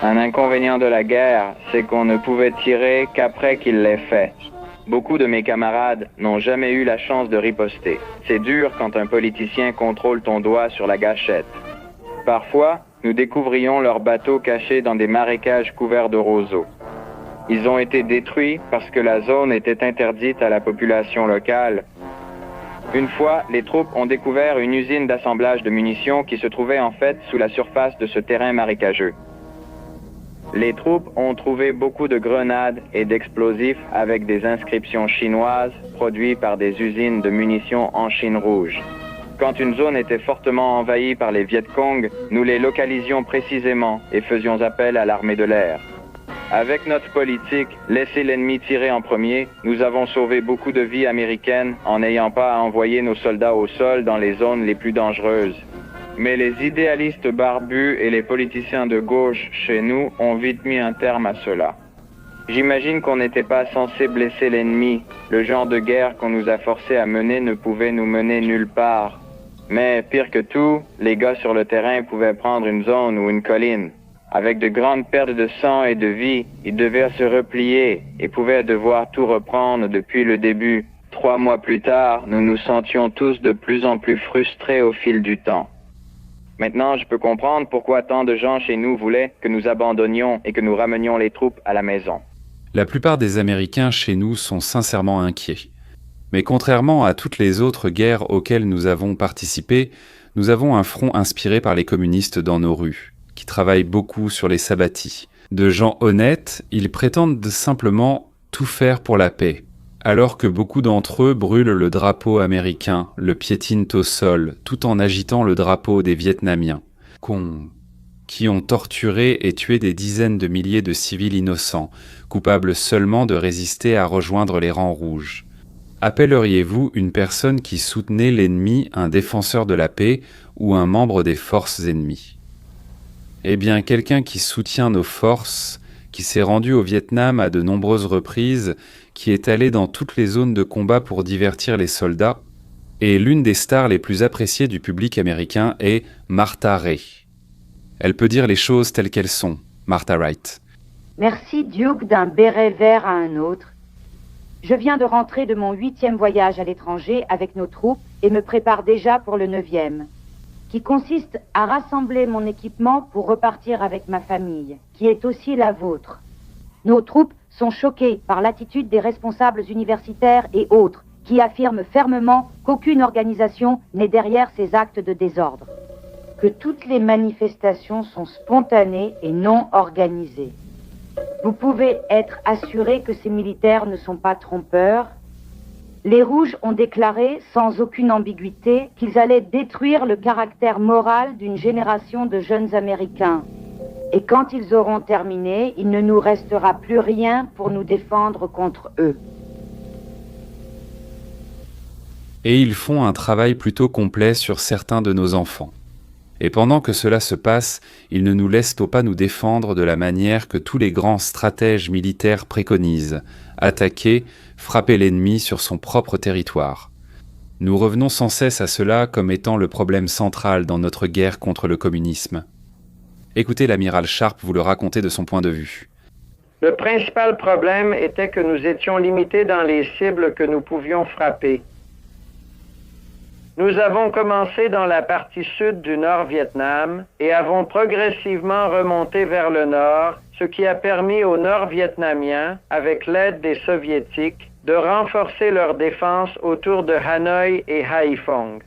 B: Un inconvénient de la guerre, c'est qu'on ne pouvait tirer qu'après qu'il l'ait fait. Beaucoup de mes camarades n'ont jamais eu la chance de riposter. C'est dur quand un politicien contrôle ton doigt sur la gâchette. Parfois, nous découvrions leurs bateaux cachés dans des marécages couverts de roseaux. Ils ont été détruits parce que la zone était interdite à la population locale. Une fois, les troupes ont découvert une usine d'assemblage de munitions qui se trouvait en fait sous la surface de ce terrain marécageux. Les troupes ont trouvé beaucoup de grenades et d'explosifs avec des inscriptions chinoises produits par des usines de munitions en Chine rouge. Quand une zone était fortement envahie par les Viet Cong, nous les localisions précisément et faisions appel à l'armée de l'air. Avec notre politique, laisser l'ennemi tirer en premier, nous avons sauvé beaucoup de vies américaines en n'ayant pas à envoyer nos soldats au sol dans les zones les plus dangereuses. Mais les idéalistes barbus et les politiciens de gauche chez nous ont vite mis un terme à cela. J'imagine qu'on n'était pas censé blesser l'ennemi. Le genre de guerre qu'on nous a forcés à mener ne pouvait nous mener nulle part. Mais pire que tout, les gars sur le terrain pouvaient prendre une zone ou une colline. Avec de grandes pertes de sang et de vie, ils devaient se replier et pouvaient devoir tout reprendre depuis le début. 3 mois plus tard, nous nous sentions tous de plus en plus frustrés au fil du temps. Maintenant, je peux comprendre pourquoi tant de gens chez nous voulaient que nous abandonnions et que nous ramenions les troupes à la maison.
A: La plupart des Américains chez nous sont sincèrement inquiets. Mais contrairement à toutes les autres guerres auxquelles nous avons participé, nous avons un front inspiré par les communistes dans nos rues, qui travaillent beaucoup sur les sabbatis. De gens honnêtes, ils prétendent simplement tout faire pour la paix, alors que beaucoup d'entre eux brûlent le drapeau américain, le piétinent au sol, tout en agitant le drapeau des Vietnamiens, qui ont torturé et tué des dizaines de milliers de civils innocents, coupables seulement de résister à rejoindre les rangs rouges. Appelleriez-vous une personne qui soutenait l'ennemi un défenseur de la paix ou un membre des forces ennemies ? Eh bien, quelqu'un qui soutient nos forces, qui s'est rendu au Vietnam à de nombreuses reprises, qui est allé dans toutes les zones de combat pour divertir les soldats, et l'une des stars les plus appréciées du public américain est Martha Ray. Elle peut dire les choses telles qu'elles sont, Martha Wright.
I: Merci, Duke, d'un béret vert à un autre. Je viens de rentrer de mon 8e voyage à l'étranger avec nos troupes et me prépare déjà pour le 9e. qui consiste à rassembler mon équipement pour repartir avec ma famille, qui est aussi la vôtre. Nos troupes sont choquées par l'attitude des responsables universitaires et autres, qui affirment fermement qu'aucune organisation n'est derrière ces actes de désordre. Que toutes les manifestations sont spontanées et non organisées. Vous pouvez être assuré que ces militaires ne sont pas trompeurs. Les Rouges ont déclaré, sans aucune ambiguïté, qu'ils allaient détruire le caractère moral d'une génération de jeunes Américains. Et quand ils auront terminé, il ne nous restera plus rien pour nous défendre contre eux.
A: Et ils font un travail plutôt complet sur certains de nos enfants. Et pendant que cela se passe, ils ne nous laissent pas nous défendre de la manière que tous les grands stratèges militaires préconisent, attaquer, frapper l'ennemi sur son propre territoire. Nous revenons sans cesse à cela comme étant le problème central dans notre guerre contre le communisme. Écoutez l'amiral Sharp vous le raconter de son point de vue.
H: Le principal problème était que nous étions limités dans les cibles que nous pouvions frapper. Nous avons commencé dans la partie sud du Nord-Vietnam et avons progressivement remonté vers le nord, ce qui a permis aux Nord-Vietnamiens, avec l'aide des Soviétiques, de renforcer leur défense autour de Hanoï et Haiphong.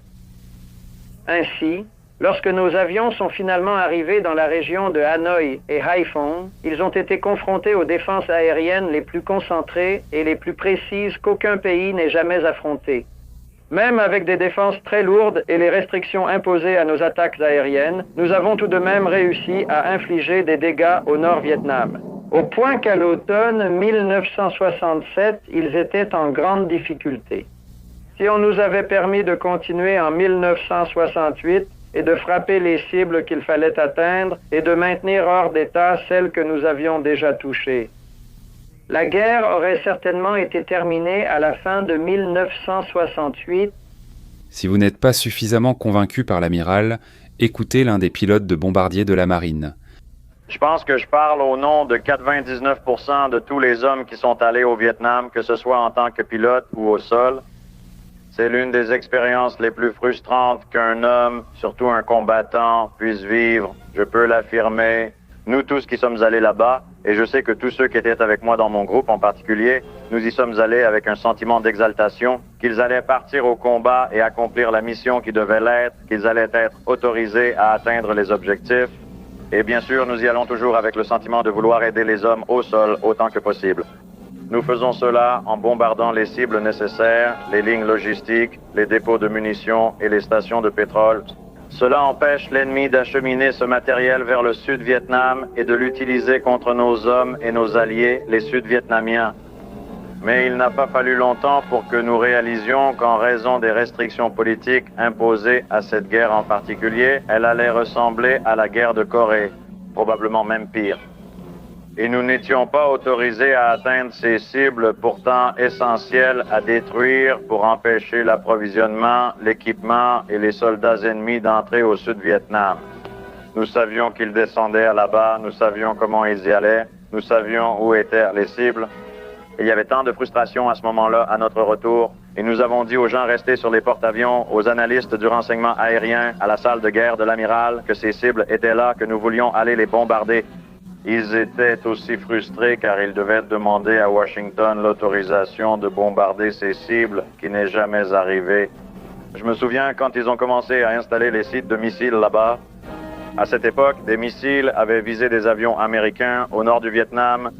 H: Ainsi, lorsque nos avions sont finalement arrivés dans la région de Hanoï et Haiphong, ils ont été confrontés aux défenses aériennes les plus concentrées et les plus précises qu'aucun pays n'ait jamais affrontées. Même avec des défenses très lourdes et les restrictions imposées à nos attaques aériennes, nous avons tout de même réussi à infliger des dégâts au Nord-Vietnam. Au point qu'à l'automne 1967, ils étaient en grande difficulté. Si on nous avait permis de continuer en 1968 et de frapper les cibles qu'il fallait atteindre et de maintenir hors d'état celles que nous avions déjà touchées, la guerre aurait certainement été terminée à la fin de 1968.
A: Si vous n'êtes pas suffisamment convaincu par l'amiral, écoutez l'un des pilotes de bombardiers de la marine.
J: Je pense que je parle au nom de 99% de tous les hommes qui sont allés au Vietnam, que ce soit en tant que pilote ou au sol. C'est l'une des expériences les plus frustrantes qu'un homme, surtout un combattant, puisse vivre. Je peux l'affirmer. Nous tous qui sommes allés là-bas, et je sais que tous ceux qui étaient avec moi dans mon groupe en particulier, nous y sommes allés avec un sentiment d'exaltation, qu'ils allaient partir au combat et accomplir la mission qui devait l'être, qu'ils allaient être autorisés à atteindre les objectifs. Et bien sûr, nous y allons toujours avec le sentiment de vouloir aider les hommes au sol autant que possible. Nous faisons cela en bombardant les cibles nécessaires, les lignes logistiques, les dépôts de munitions et les stations de pétrole. Cela empêche l'ennemi d'acheminer ce matériel vers le Sud-Vietnam et de l'utiliser contre nos hommes et nos alliés, les Sud-Vietnamiens. Mais il n'a pas fallu longtemps pour que nous réalisions qu'en raison des restrictions politiques imposées à cette guerre en particulier, elle allait ressembler à la guerre de Corée, probablement même pire. Et nous n'étions pas autorisés à atteindre ces cibles pourtant essentielles à détruire pour empêcher l'approvisionnement, l'équipement et les soldats ennemis d'entrer au Sud-Vietnam. Nous savions qu'ils descendaient là-bas, nous savions comment ils y allaient, nous savions où étaient les cibles. Et il y avait tant de frustration à ce moment-là, à notre retour, et nous avons dit aux gens restés sur les porte-avions, aux analystes du renseignement aérien, à la salle de guerre de l'amiral, que ces cibles étaient là, que nous voulions aller les bombarder. Ils étaient aussi frustrés car ils devaient demander à Washington l'autorisation de bombarder ces cibles, qui n'est jamais arrivé. Je me souviens quand ils ont commencé à installer les sites de missiles là-bas. À cette époque, des missiles avaient visé des avions américains au nord du Vietnam.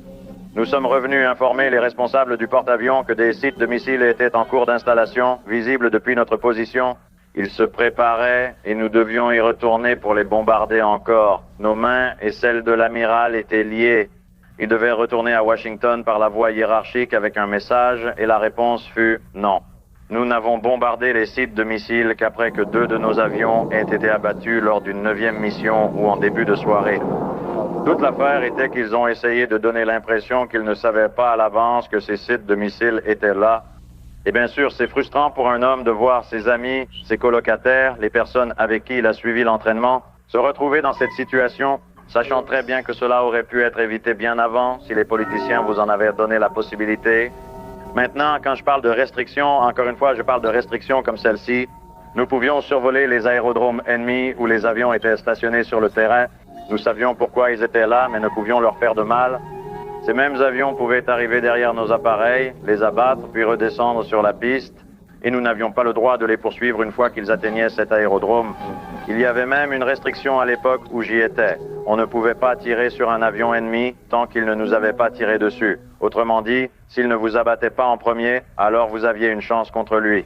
J: Nous sommes revenus informer les responsables du porte-avions que des sites de missiles étaient en cours d'installation, visibles depuis notre position. Ils se préparaient et nous devions y retourner pour les bombarder encore. Nos mains et celles de l'amiral étaient liées. Il devait retourner à Washington par la voie hiérarchique avec un message et la réponse fut non. Nous n'avons bombardé les sites de missiles qu'après que 2 de nos avions aient été abattus lors d'une 9e mission ou en début de soirée. Toute l'affaire était qu'ils ont essayé de donner l'impression qu'ils ne savaient pas à l'avance que ces sites de missiles étaient là. Et bien sûr, c'est frustrant pour un homme de voir ses amis, ses colocataires, les personnes avec qui il a suivi l'entraînement, se retrouver dans cette situation, sachant très bien que cela aurait pu être évité bien avant si les politiciens vous en avaient donné la possibilité. Maintenant, quand je parle de restrictions, encore une fois, je parle de restrictions comme celle-ci. Nous pouvions survoler les aérodromes ennemis où les avions étaient stationnés sur le terrain. Nous savions pourquoi ils étaient là, mais ne pouvions leur faire de mal. Ces mêmes avions pouvaient arriver derrière nos appareils, les abattre, puis redescendre sur la piste, et nous n'avions pas le droit de les poursuivre une fois qu'ils atteignaient cet aérodrome. Il y avait même une restriction à l'époque où j'y étais. On ne pouvait pas tirer sur un avion ennemi tant qu'il ne nous avait pas tiré dessus. Autrement dit, s'il ne vous abattait pas en premier, alors vous aviez une chance contre lui.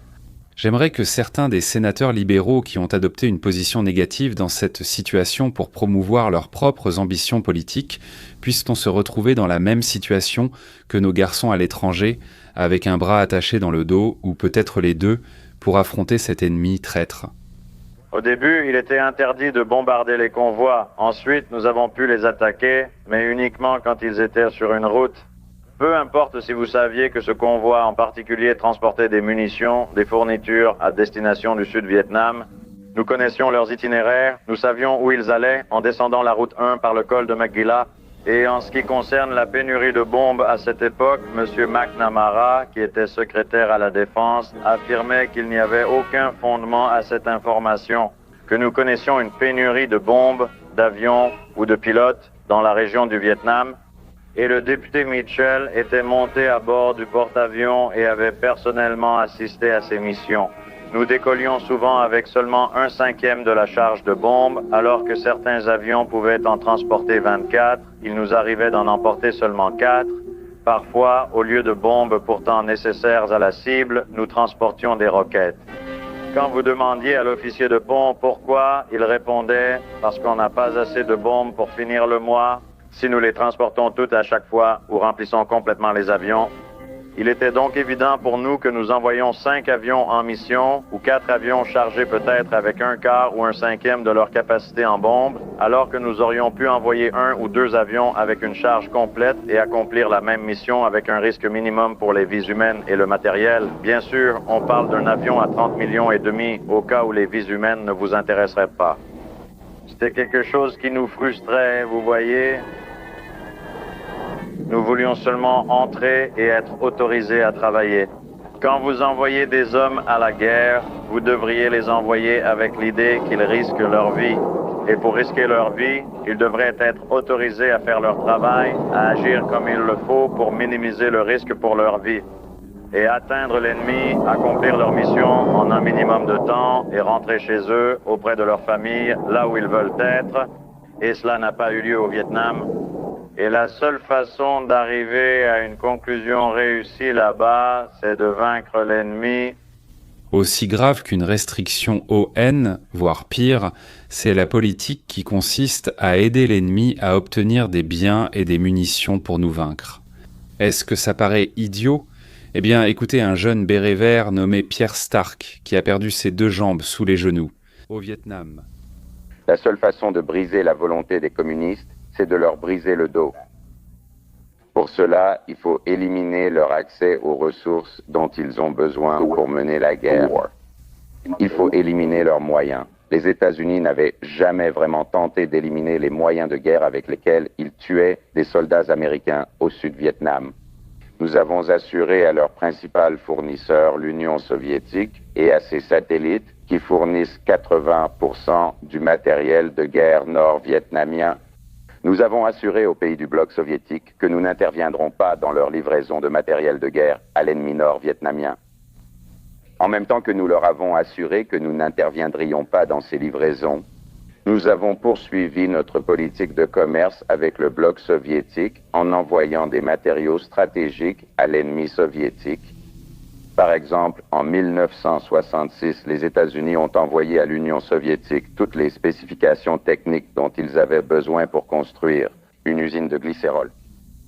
A: J'aimerais que certains des sénateurs libéraux qui ont adopté une position négative dans cette situation pour promouvoir leurs propres ambitions politiques puissent-on se retrouver dans la même situation que nos garçons à l'étranger, avec un bras attaché dans le dos, ou peut-être les deux, pour affronter cet ennemi traître.
J: Au début, il était interdit de bombarder les convois. Ensuite, nous avons pu les attaquer, mais uniquement quand ils étaient sur une route. Peu importe si vous saviez que ce convoi en particulier transportait des munitions, des fournitures à destination du Sud-Vietnam. Nous connaissions leurs itinéraires, nous savions où ils allaient en descendant la route 1 par le col de McGilla. Et en ce qui concerne la pénurie de bombes à cette époque, M. McNamara, qui était secrétaire à la Défense, affirmait qu'il n'y avait aucun fondement à cette information, que nous connaissions une pénurie de bombes, d'avions ou de pilotes dans la région du Vietnam. Et le député Mitchell était monté à bord du porte-avions et avait personnellement assisté à ces missions. Nous décollions souvent avec seulement 1/5 de la charge de bombes, alors que certains avions pouvaient en transporter 24. Il nous arrivait d'en emporter seulement 4. Parfois, au lieu de bombes pourtant nécessaires à la cible, nous transportions des roquettes. Quand vous demandiez à l'officier de pont pourquoi, il répondait « Parce qu'on n'a pas assez de bombes pour finir le mois. Si nous les transportons toutes à chaque fois ou remplissons complètement les avions. » Il était donc évident pour nous que nous envoyions 5 avions en mission ou 4 avions chargés peut-être avec 1/4 ou 1/5 de leur capacité en bombes, alors que nous aurions pu envoyer 1 ou 2 avions avec une charge complète et accomplir la même mission avec un risque minimum pour les vies humaines et le matériel. Bien sûr, on parle d'un avion à 30 millions et demi au cas où les vies humaines ne vous intéresseraient pas. C'était quelque chose qui nous frustrait, vous voyez. Nous voulions seulement entrer et être autorisés à travailler. Quand vous envoyez des hommes à la guerre, vous devriez les envoyer avec l'idée qu'ils risquent leur vie. Et pour risquer leur vie, ils devraient être autorisés à faire leur travail, à agir comme il le faut pour minimiser le risque pour leur vie. Et atteindre l'ennemi, accomplir leur mission en un minimum de temps et rentrer chez eux, auprès de leur famille, là où ils veulent être. Et cela n'a pas eu lieu au Vietnam. Et la seule façon d'arriver à une conclusion réussie là-bas, c'est de vaincre l'ennemi.
A: Aussi grave qu'une restriction ON, voire pire, c'est la politique qui consiste à aider l'ennemi à obtenir des biens et des munitions pour nous vaincre. Est-ce que ça paraît idiot ? Eh bien, écoutez un jeune béret vert nommé Pierre Stark, qui a perdu ses 2 jambes sous les genoux, au Vietnam.
K: La seule façon de briser la volonté des communistes, c'est de leur briser le dos. Pour cela, il faut éliminer leur accès aux ressources dont ils ont besoin pour mener la guerre. Il faut éliminer leurs moyens. Les États-Unis n'avaient jamais vraiment tenté d'éliminer les moyens de guerre avec lesquels ils tuaient des soldats américains au Sud-Vietnam. Nous avons assuré à leur principal fournisseur, l'Union soviétique, et à ses satellites, qui fournissent 80% du matériel de guerre nord-vietnamien. Nous avons assuré aux pays du bloc soviétique que nous n'interviendrons pas dans leur livraison de matériel de guerre à l'ennemi nord-vietnamien. En même temps que nous leur avons assuré que nous n'interviendrions pas dans ces livraisons, nous avons poursuivi notre politique de commerce avec le bloc soviétique en envoyant des matériaux stratégiques à l'ennemi soviétique. Par exemple, en 1966, les États-Unis ont envoyé à l'Union soviétique toutes les spécifications techniques dont ils avaient besoin pour construire une usine de glycérol.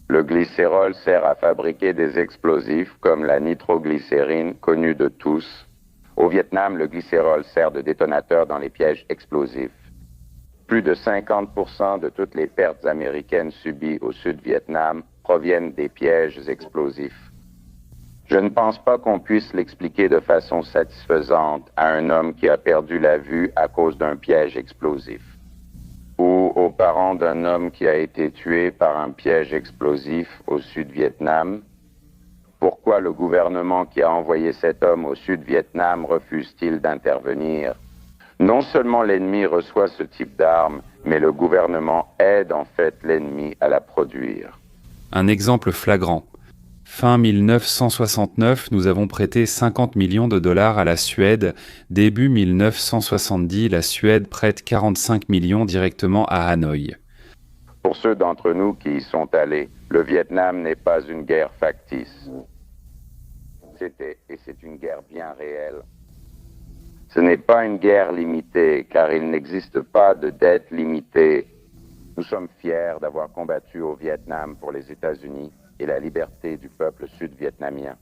K: Le glycérol sert à fabriquer des explosifs comme la nitroglycérine, connue de tous. Au Vietnam, le glycérol sert de détonateur dans les pièges explosifs. Plus de 50% de toutes les pertes américaines subies au Sud-Vietnam proviennent des pièges explosifs. Je ne pense pas qu'on puisse l'expliquer de façon satisfaisante à un homme qui a perdu la vue à cause d'un piège explosif, ou aux parents d'un homme qui a été tué par un piège explosif au Sud-Vietnam, Pourquoi le gouvernement qui a envoyé cet homme au Sud-Vietnam refuse-t-il d'intervenir? Non seulement l'ennemi reçoit ce type d'armes, mais le gouvernement aide en fait l'ennemi à la produire.
A: Un exemple flagrant. Fin 1969, nous avons prêté 50 millions de dollars à la Suède. Début 1970, la Suède prête 45 millions directement à Hanoï.
K: Pour ceux d'entre nous qui y sont allés, le Vietnam n'est pas une guerre factice. C'était et c'est une guerre bien réelle. Ce n'est pas une guerre limitée, car il n'existe pas de dette limitée. Nous sommes fiers d'avoir combattu au Vietnam pour les États-Unis et la liberté du peuple sud-vietnamien.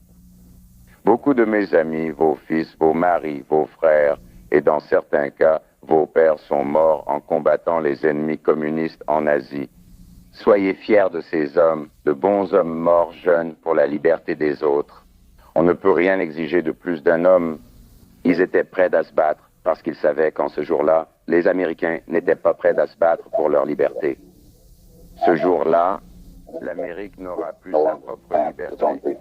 K: Beaucoup de mes amis, vos fils, vos maris, vos frères, et dans certains cas, vos pères sont morts en combattant les ennemis communistes en Asie. Soyez fiers de ces hommes, de bons hommes morts jeunes pour la liberté des autres. On ne peut rien exiger de plus d'un homme. Ils étaient prêts à se battre parce qu'ils savaient qu'en ce jour-là, les Américains n'étaient pas prêts à se battre pour leur liberté. Ce jour-là, l'Amérique n'aura plus sa propre liberté.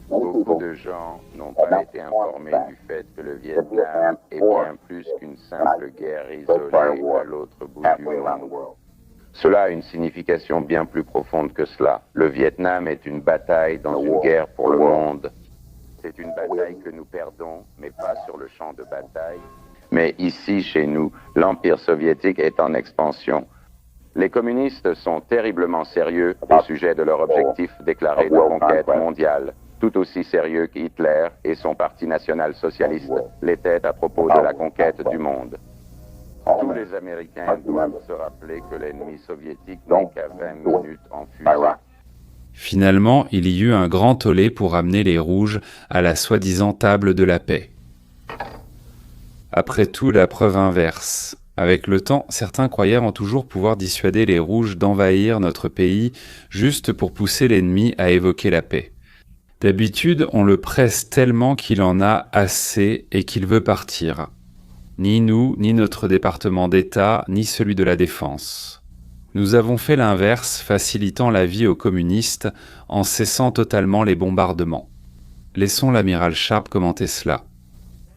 K: Beaucoup de gens n'ont pas été informés du fait que le Vietnam est bien plus qu'une simple guerre isolée à l'autre bout du monde. Cela a une signification bien plus profonde que cela. Le Vietnam est une bataille dans une guerre pour le monde. C'est une bataille que nous perdons, mais pas sur le champ de bataille. Mais ici, chez nous, l'Empire soviétique est en expansion. Les communistes sont terriblement sérieux au sujet de leur objectif déclaré de conquête mondiale, tout aussi sérieux qu'Hitler et son parti national-socialiste l'étaient à propos de la conquête du monde. Tous les Américains doivent se rappeler que l'ennemi soviétique n'est qu'à 20 minutes en fusée.
A: Finalement, il y eut un grand tollé pour amener les Rouges à la soi-disant table de la paix. Après tout, la preuve inverse. Avec le temps, certains croyaient en toujours pouvoir dissuader les Rouges d'envahir notre pays juste pour pousser l'ennemi à évoquer la paix. D'habitude, on le presse tellement qu'il en a assez et qu'il veut partir. Ni nous, ni notre département d'État, ni celui de la Défense. Nous avons fait l'inverse, facilitant la vie aux communistes en cessant totalement les bombardements. Laissons l'amiral Sharp commenter cela.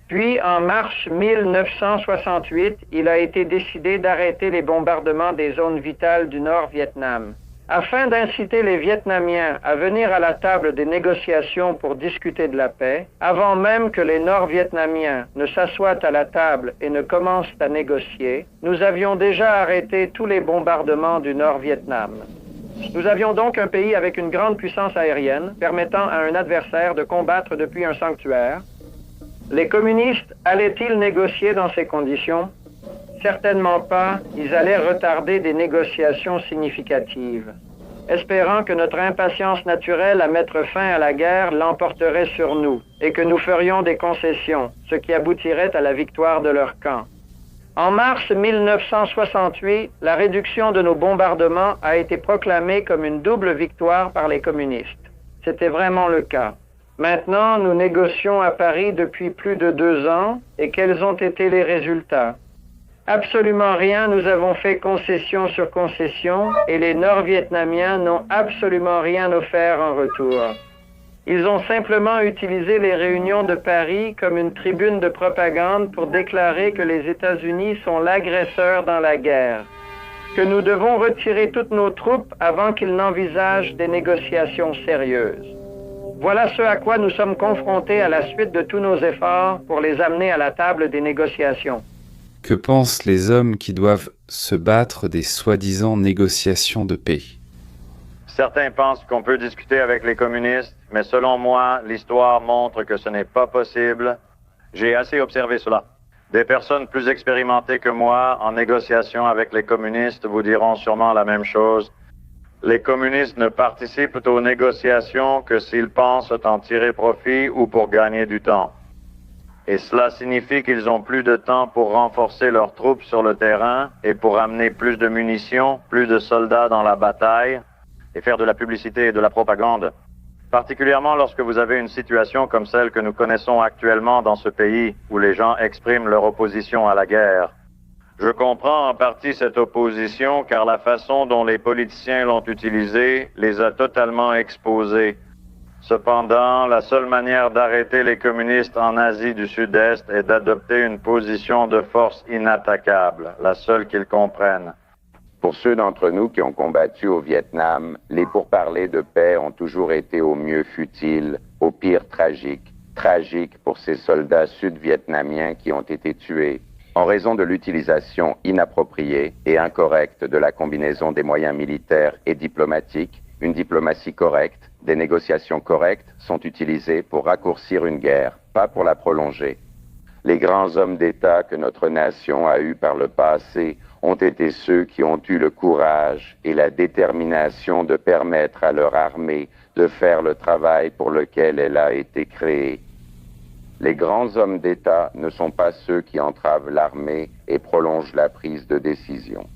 H: Puis, en mars 1968, il a été décidé d'arrêter les bombardements des zones vitales du Nord-Vietnam. Afin d'inciter les Vietnamiens à venir à la table des négociations pour discuter de la paix, avant même que les Nord-Vietnamiens ne s'assoient à la table et ne commencent à négocier, nous avions déjà arrêté tous les bombardements du Nord-Vietnam. Nous avions donc un pays avec une grande puissance aérienne, permettant à un adversaire de combattre depuis un sanctuaire. Les communistes allaient-ils négocier dans ces conditions? Certainement pas, ils allaient retarder des négociations significatives. Espérant que notre impatience naturelle à mettre fin à la guerre l'emporterait sur nous et que nous ferions des concessions, ce qui aboutirait à la victoire de leur camp. En mars 1968, la réduction de nos bombardements a été proclamée comme une double victoire par les communistes. C'était vraiment le cas. Maintenant, nous négocions à Paris depuis plus de 2 ans et quels ont été les résultats? Absolument rien, nous avons fait concession sur concession et les Nord-Vietnamiens n'ont absolument rien offert en retour. Ils ont simplement utilisé les réunions de Paris comme une tribune de propagande pour déclarer que les États-Unis sont l'agresseur dans la guerre, que nous devons retirer toutes nos troupes avant qu'ils n'envisagent des négociations sérieuses. Voilà ce à quoi nous sommes confrontés à la suite de tous nos efforts pour les amener à la table des négociations.
A: Que pensent les hommes qui doivent se battre des soi-disant négociations de paix?
J: Certains pensent qu'on peut discuter avec les communistes, mais selon moi, l'histoire montre que ce n'est pas possible. J'ai assez observé cela. Des personnes plus expérimentées que moi en négociation avec les communistes vous diront sûrement la même chose. Les communistes ne participent aux négociations que s'ils pensent en tirer profit ou pour gagner du temps. Et cela signifie qu'ils ont plus de temps pour renforcer leurs troupes sur le terrain et pour amener plus de munitions, plus de soldats dans la bataille et faire de la publicité et de la propagande. Particulièrement lorsque vous avez une situation comme celle que nous connaissons actuellement dans ce pays où les gens expriment leur opposition à la guerre. Je comprends en partie cette opposition car la façon dont les politiciens l'ont utilisée les a totalement exposés. Cependant, la seule manière d'arrêter les communistes en Asie du Sud-Est est d'adopter une position de force inattaquable, la seule qu'ils comprennent.
K: Pour ceux d'entre nous qui ont combattu au Vietnam, les pourparlers de paix ont toujours été au mieux futiles, au pire tragiques. Tragiques pour ces soldats sud-vietnamiens qui ont été tués en raison de l'utilisation inappropriée et incorrecte de la combinaison des moyens militaires et diplomatiques. Une diplomatie correcte, des négociations correctes sont utilisées pour raccourcir une guerre, pas pour la prolonger. Les grands hommes d'État que notre nation a eus par le passé ont été ceux qui ont eu le courage et la détermination de permettre à leur armée de faire le travail pour lequel elle a été créée. Les grands hommes d'État ne sont pas ceux qui entravent l'armée et prolongent la prise de décision.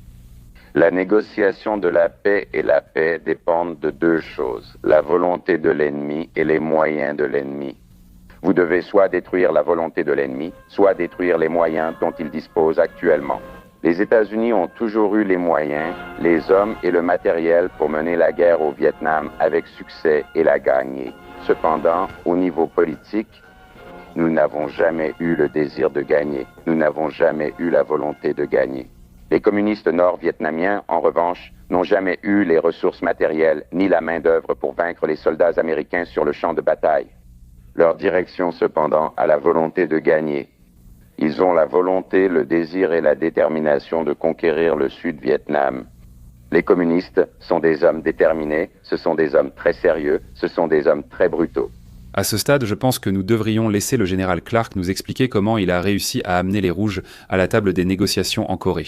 K: La négociation de la paix et la paix dépendent de deux choses, la volonté de l'ennemi et les moyens de l'ennemi. Vous devez soit détruire la volonté de l'ennemi, soit détruire les moyens dont il dispose actuellement. Les États-Unis ont toujours eu les moyens, les hommes et le matériel pour mener la guerre au Vietnam avec succès et la gagner. Cependant, au niveau politique, nous n'avons jamais eu le désir de gagner. Nous n'avons jamais eu la volonté de gagner. Les communistes nord-vietnamiens, en revanche, n'ont jamais eu les ressources matérielles ni la main-d'œuvre pour vaincre les soldats américains sur le champ de bataille. Leur direction, cependant, a la volonté de gagner. Ils ont la volonté, le désir et la détermination de conquérir le Sud-Vietnam. Les communistes sont des hommes déterminés, ce sont des hommes très sérieux, ce sont des hommes très brutaux.
A: À ce stade, je pense que nous devrions laisser le général Clark nous expliquer comment il a réussi à amener les Rouges à la table des négociations en Corée.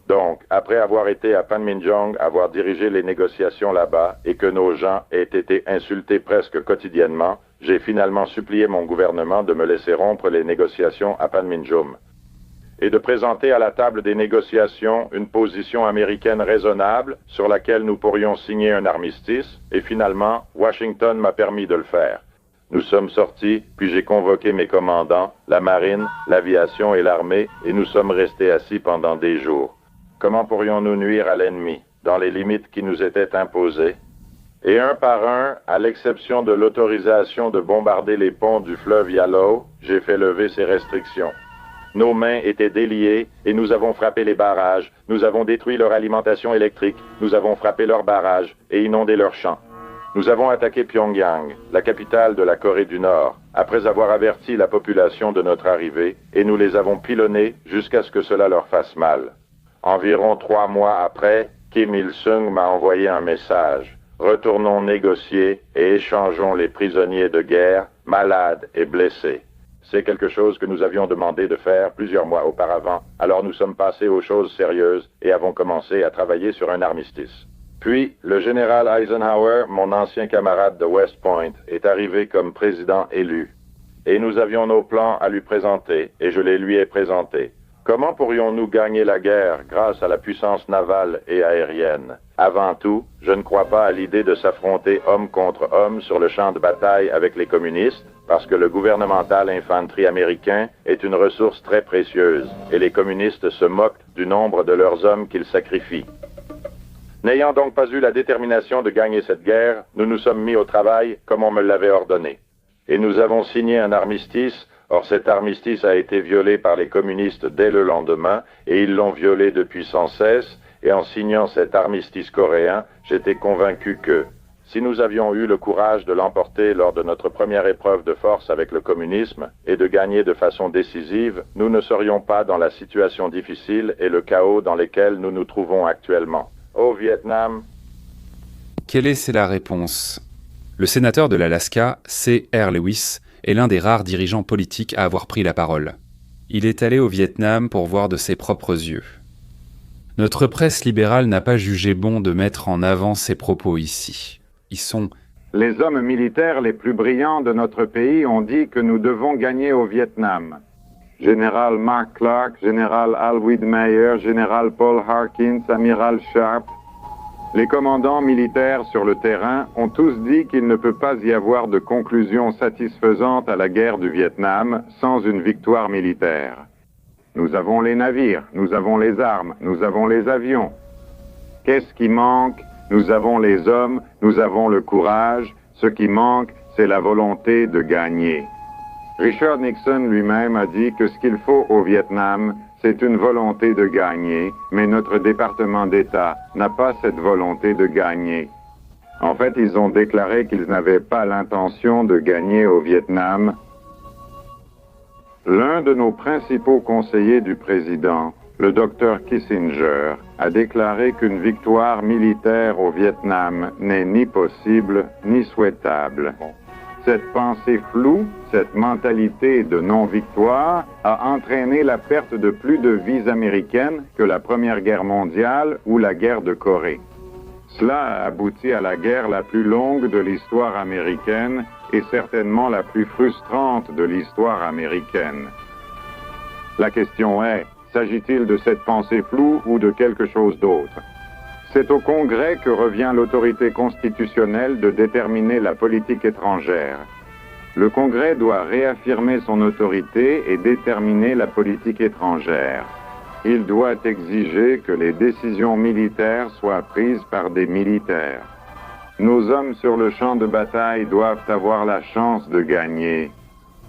D: Donc, après avoir été à Panmunjom, avoir dirigé les négociations là-bas et que nos gens aient été insultés presque quotidiennement, j'ai finalement supplié mon gouvernement de me laisser rompre les négociations à Panmunjom et de présenter à la table des négociations une position américaine raisonnable sur laquelle nous pourrions signer un armistice, et finalement, Washington m'a permis de le faire. Nous sommes sortis, puis j'ai convoqué mes commandants, la marine, l'aviation et l'armée, et nous sommes restés assis pendant des jours. Comment pourrions-nous nuire à l'ennemi, dans les limites qui nous étaient imposées? Et un par un, à l'exception de l'autorisation de bombarder les ponts du fleuve Yellow, j'ai fait lever ces restrictions. Nos mains étaient déliées et nous avons frappé les barrages, nous avons détruit leur alimentation électrique, nous avons frappé leurs barrages et inondé leurs champs. Nous avons attaqué Pyongyang, la capitale de la Corée du Nord, après avoir averti la population de notre arrivée, et nous les avons pilonnés jusqu'à ce que cela leur fasse mal. Environ 3 mois après, Kim Il-sung m'a envoyé un message. Retournons négocier et échangeons les prisonniers de guerre, malades et blessés. C'est quelque chose que nous avions demandé de faire plusieurs mois auparavant, alors nous sommes passés aux choses sérieuses et avons commencé à travailler sur un armistice. Puis, le général Eisenhower, mon ancien camarade de West Point, est arrivé comme président élu. Et nous avions nos plans à lui présenter, et je les lui ai présentés. Comment pourrions-nous gagner la guerre grâce à la puissance navale et aérienne? Avant tout, je ne crois pas à l'idée de s'affronter homme contre homme sur le champ de bataille avec les communistes, parce que le gouvernemental infanterie américain est une ressource très précieuse, et les communistes se moquent du nombre de leurs hommes qu'ils sacrifient. N'ayant donc pas eu la détermination de gagner cette guerre, nous nous sommes mis au travail comme on me l'avait ordonné. Et nous avons signé un armistice. Or, cet armistice a été violé par les communistes dès le lendemain, et ils l'ont violé depuis sans cesse, et en signant cet armistice coréen, j'étais convaincu que, si nous avions eu le courage de l'emporter lors de notre première épreuve de force avec le communisme, et de gagner de façon décisive, nous ne serions pas dans la situation difficile et le chaos dans lesquels nous nous trouvons actuellement. Au Vietnam...
A: Quelle est la réponse? Le sénateur de l'Alaska, C.R. Lewis, est l'un des rares dirigeants politiques à avoir pris la parole. Il est allé au Vietnam pour voir de ses propres yeux. Notre presse libérale n'a pas jugé bon de mettre en avant ces propos ici. Ils sont...
C: Les hommes militaires les plus brillants de notre pays ont dit que nous devons gagner au Vietnam. Général Mark Clark, général Al Weidmeyer, général Paul Harkins, amiral Sharp. Les commandants militaires sur le terrain ont tous dit qu'il ne peut pas y avoir de conclusion satisfaisante à la guerre du Vietnam sans une victoire militaire. Nous avons les navires, nous avons les armes, nous avons les avions. Qu'est-ce qui manque? Nous avons les hommes, nous avons le courage. Ce qui manque, c'est la volonté de gagner. Richard Nixon lui-même a dit que ce qu'il faut au Vietnam, c'est une volonté de gagner, mais notre département d'État n'a pas cette volonté de gagner. En fait, ils ont déclaré qu'ils n'avaient pas l'intention de gagner au Vietnam. L'un de nos principaux conseillers du président, le docteur Kissinger, a déclaré qu'une victoire militaire au Vietnam n'est ni possible ni souhaitable. Cette pensée floue, cette mentalité de non-victoire a entraîné la perte de plus de vies américaines que la Première Guerre mondiale ou la guerre de Corée. Cela a abouti à la guerre la plus longue de l'histoire américaine et certainement la plus frustrante de l'histoire américaine. La question est, s'agit-il de cette pensée floue ou de quelque chose d'autre? C'est au Congrès que revient l'autorité constitutionnelle de déterminer la politique étrangère. Le Congrès doit réaffirmer son autorité et déterminer la politique étrangère. Il doit exiger que les décisions militaires soient prises par des militaires. Nos hommes sur le champ de bataille doivent avoir la chance de gagner.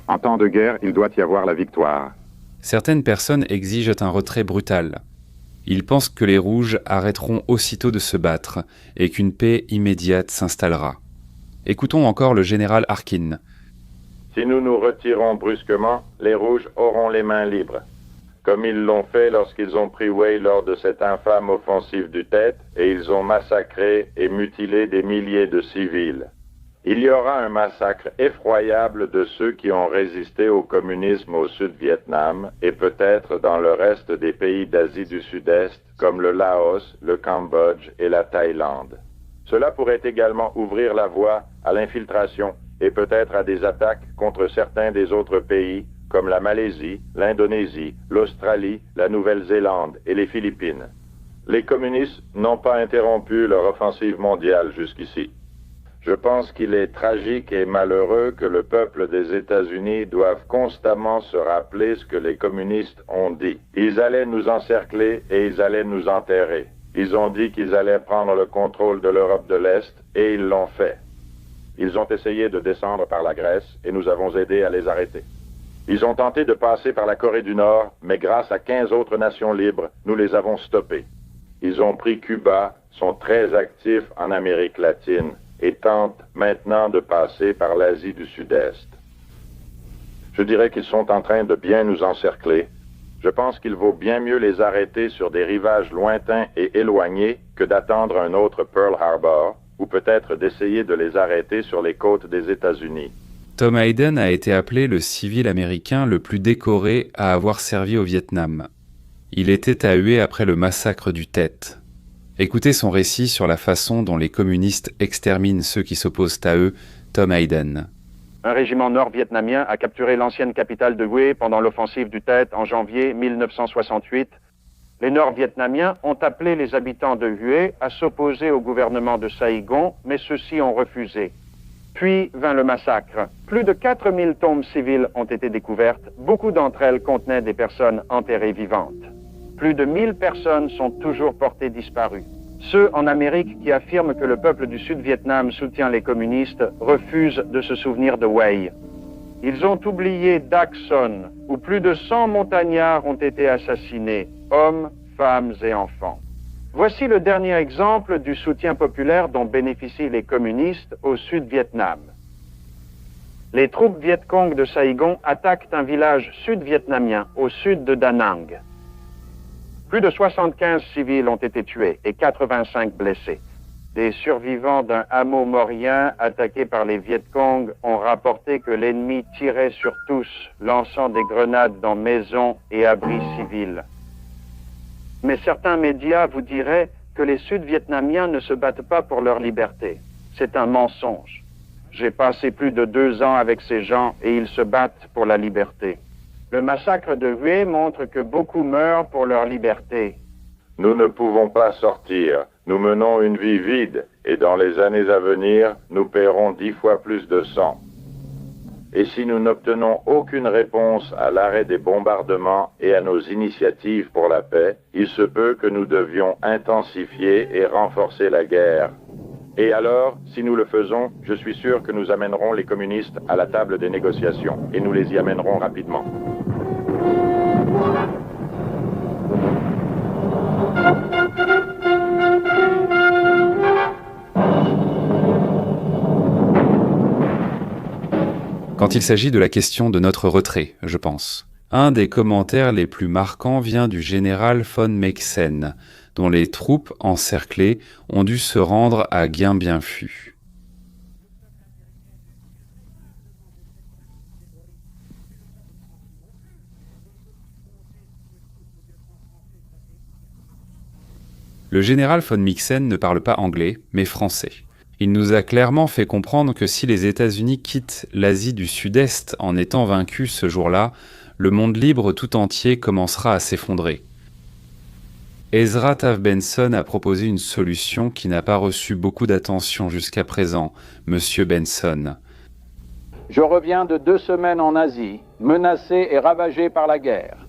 C: En temps de guerre, il doit y avoir la victoire.
A: Certaines personnes exigent un retrait brutal. Ils pensent que les Rouges arrêteront aussitôt de se battre et qu'une paix immédiate s'installera. Écoutons encore le général Harkin.
D: Si nous nous retirons brusquement, les Rouges auront les mains libres, comme ils l'ont fait lorsqu'ils ont pris Hue lors de cette infâme offensive du Tet, et ils ont massacré et mutilé des milliers de civils. Il y aura un massacre effroyable de ceux qui ont résisté au communisme au Sud-Vietnam et peut-être dans le reste des pays d'Asie du Sud-Est, comme le Laos, le Cambodge et la Thaïlande. Cela pourrait également ouvrir la voie à l'infiltration et peut-être à des attaques contre certains des autres pays, comme la Malaisie, l'Indonésie, l'Australie, la Nouvelle-Zélande et les Philippines. Les communistes n'ont pas interrompu leur offensive mondiale jusqu'ici. Je pense qu'il est tragique et malheureux que le peuple des États-Unis doive constamment se rappeler ce que les communistes ont dit. Ils allaient nous encercler et ils allaient nous enterrer. Ils ont dit qu'ils allaient prendre le contrôle de l'Europe de l'Est et ils l'ont fait. Ils ont essayé de descendre par la Grèce et nous avons aidé à les arrêter. Ils ont tenté de passer par la Corée du Nord, mais grâce à 15 autres nations libres, nous les avons stoppés. Ils ont pris Cuba, sont très actifs en Amérique latine et tentent maintenant de passer par l'Asie du Sud-Est. Je dirais qu'ils sont en train de bien nous encercler. Je pense qu'il vaut bien mieux les arrêter sur des rivages lointains et éloignés que d'attendre un autre Pearl Harbor, ou peut-être d'essayer de les arrêter sur les côtes des États-Unis.
A: Tom Hayden a été appelé le civil américain le plus décoré à avoir servi au Vietnam. Il était à Hue après le massacre du Tet. Écoutez son récit sur la façon dont les communistes exterminent ceux qui s'opposent à eux, Tom Hayden.
L: Un régiment nord-vietnamien a capturé l'ancienne capitale de Hue pendant l'offensive du Tet en janvier 1968. Les Nord-Vietnamiens ont appelé les habitants de Hue à s'opposer au gouvernement de Saigon, mais ceux-ci ont refusé. Puis vint le massacre. Plus de 4000 tombes civiles ont été découvertes. Beaucoup d'entre elles contenaient des personnes enterrées vivantes. Plus de 1000 personnes sont toujours portées disparues. Ceux en Amérique qui affirment que le peuple du Sud-Vietnam soutient les communistes refusent de se souvenir de Hue. Ils ont oublié Dak Son, où plus de 100 montagnards ont été assassinés, hommes, femmes et enfants. Voici le dernier exemple du soutien populaire dont bénéficient les communistes au Sud-Vietnam. Les troupes Viet Cong de Saigon attaquent un village sud-vietnamien au sud de Da Nang. Plus de 75 civils ont été tués et 85 blessés. Des survivants d'un hameau maurien attaqué par les Viet Cong ont rapporté que l'ennemi tirait sur tous, lançant des grenades dans maisons et abris civils. Mais certains médias vous diraient que les Sud-Vietnamiens ne se battent pas pour leur liberté. C'est un mensonge. J'ai passé plus de 2 ans avec ces gens et ils se battent pour la liberté. Le massacre de Hue montre que beaucoup meurent pour leur liberté.
D: Nous ne pouvons pas sortir. Nous menons une vie vide et dans les années à venir, nous paierons 10 fois plus de sang. Et si nous n'obtenons aucune réponse à l'arrêt des bombardements et à nos initiatives pour la paix, il se peut que nous devions intensifier et renforcer la guerre. Et alors, si nous le faisons, je suis sûr que nous amènerons les communistes à la table des négociations, et nous les y amènerons rapidement.
A: Quand il s'agit de la question de notre retrait, je pense. Un des commentaires les plus marquants vient du général von Meixen, dont les troupes encerclées ont dû se rendre à Guin-Bienfu. Le général von Meixen ne parle pas anglais, mais français. Il nous a clairement fait comprendre que si les États-Unis quittent l'Asie du Sud-Est en étant vaincus ce jour-là, le monde libre tout entier commencera à s'effondrer. Ezra Taft Benson a proposé une solution qui n'a pas reçu beaucoup d'attention jusqu'à présent, Monsieur Benson.
M: Je reviens de 2 semaines en Asie, menacé et ravagé par la guerre.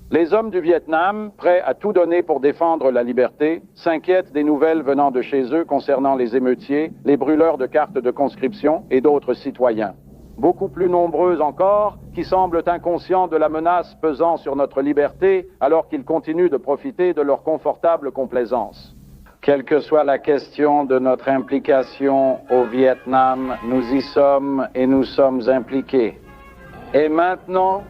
M: Les hommes du Vietnam, prêts à tout donner pour défendre la liberté, s'inquiètent des nouvelles venant de chez eux concernant les émeutiers, les brûleurs de cartes de conscription et d'autres citoyens. Beaucoup plus nombreux encore, qui semblent inconscients de la menace pesant sur notre liberté alors qu'ils continuent de profiter de leur confortable complaisance. Quelle que soit la question de notre implication au Vietnam, nous y sommes et nous sommes impliqués. Et maintenant,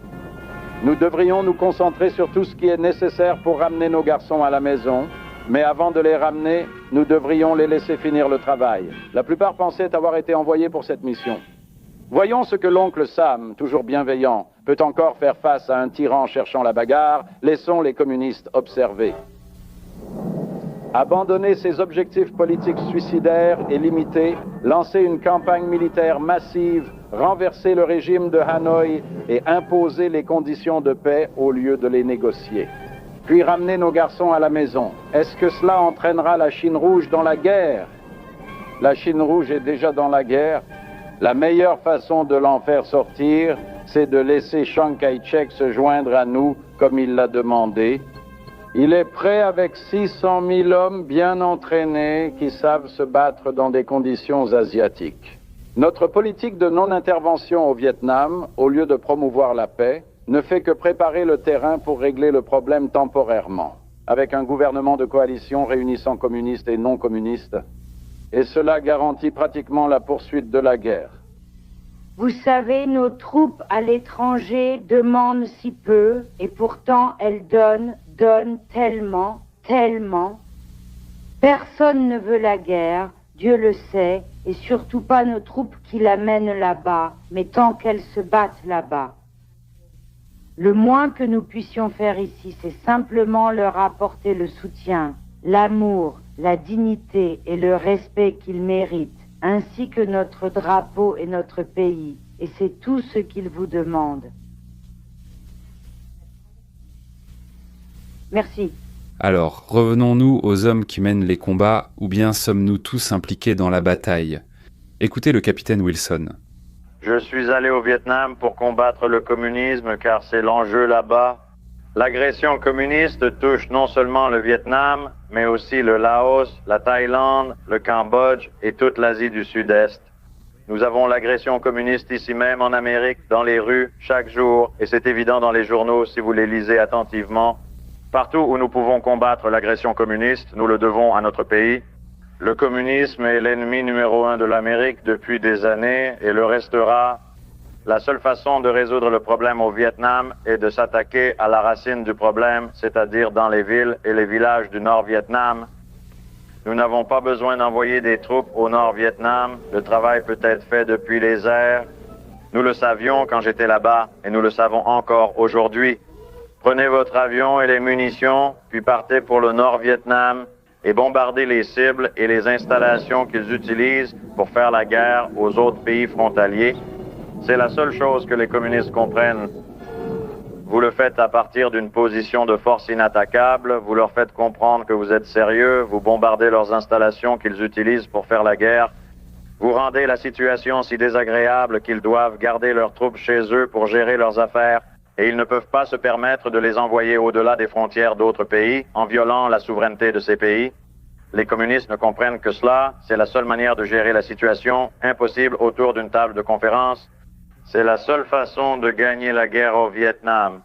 M: nous devrions nous concentrer sur tout ce qui est nécessaire pour ramener nos garçons à la maison, mais avant de les ramener, nous devrions les laisser finir le travail. La plupart pensaient avoir été envoyés pour cette mission. Voyons ce que l'oncle Sam, toujours bienveillant, peut encore faire face à un tyran cherchant la bagarre. Laissons les communistes observer. Abandonner ses objectifs politiques suicidaires et limités, lancer une campagne militaire massive, renverser le régime de Hanoï et imposer les conditions de paix au lieu de les négocier. Puis ramener nos garçons à la maison. Est-ce que cela entraînera la Chine rouge dans la guerre? La Chine rouge est déjà dans la guerre. La meilleure façon de l'en faire sortir, c'est de laisser Chiang Kai-shek se joindre à nous comme il l'a demandé. Il est prêt avec 600 000 hommes bien entraînés qui savent se battre dans des conditions asiatiques. Notre politique de non-intervention au Vietnam, au lieu de promouvoir la paix, ne fait que préparer le terrain pour régler le problème temporairement, avec un gouvernement de coalition réunissant communistes et non-communistes. Et cela garantit pratiquement la poursuite de la guerre.
I: Vous savez, nos troupes à l'étranger demandent si peu, et pourtant elles donnent tellement, tellement. Personne ne veut la guerre, Dieu le sait, et surtout pas nos troupes qui la mènent là-bas, mais tant qu'elles se battent là-bas. Le moins que nous puissions faire ici, c'est simplement leur apporter le soutien, l'amour, la dignité et le respect qu'ils méritent, ainsi que notre drapeau et notre pays, et c'est tout ce qu'ils vous demandent. Merci.
A: Alors, revenons-nous aux hommes qui mènent les combats, ou bien sommes-nous tous impliqués dans la bataille? Écoutez le capitaine Wilson.
J: Je suis allé au Vietnam pour combattre le communisme car c'est l'enjeu là-bas. L'agression communiste touche non seulement le Vietnam, mais aussi le Laos, la Thaïlande, le Cambodge et toute l'Asie du Sud-Est. Nous avons l'agression communiste ici même en Amérique, dans les rues, chaque jour, et c'est évident dans les journaux si vous les lisez attentivement. Partout où nous pouvons combattre l'agression communiste, nous le devons à notre pays. Le communisme est l'ennemi numéro 1 de l'Amérique depuis des années et le restera. La seule façon de résoudre le problème au Vietnam est de s'attaquer à la racine du problème, c'est-à-dire dans les villes et les villages du Nord-Vietnam. Nous n'avons pas besoin d'envoyer des troupes au Nord-Vietnam. Le travail peut être fait depuis les airs. Nous le savions quand j'étais là-bas et nous le savons encore aujourd'hui. Prenez votre avion et les munitions, puis partez pour le Nord-Vietnam et bombardez les cibles et les installations qu'ils utilisent pour faire la guerre aux autres pays frontaliers. C'est la seule chose que les communistes comprennent. Vous le faites à partir d'une position de force inattaquable, vous leur faites comprendre que vous êtes sérieux, vous bombardez leurs installations qu'ils utilisent pour faire la guerre, vous rendez la situation si désagréable qu'ils doivent garder leurs troupes chez eux pour gérer leurs affaires, et ils ne peuvent pas se permettre de les envoyer au-delà des frontières d'autres pays en violant la souveraineté de ces pays. Les communistes ne comprennent que cela. C'est la seule manière de gérer la situation. Impossible autour d'une table de conférence. C'est la seule façon de gagner la guerre au Vietnam.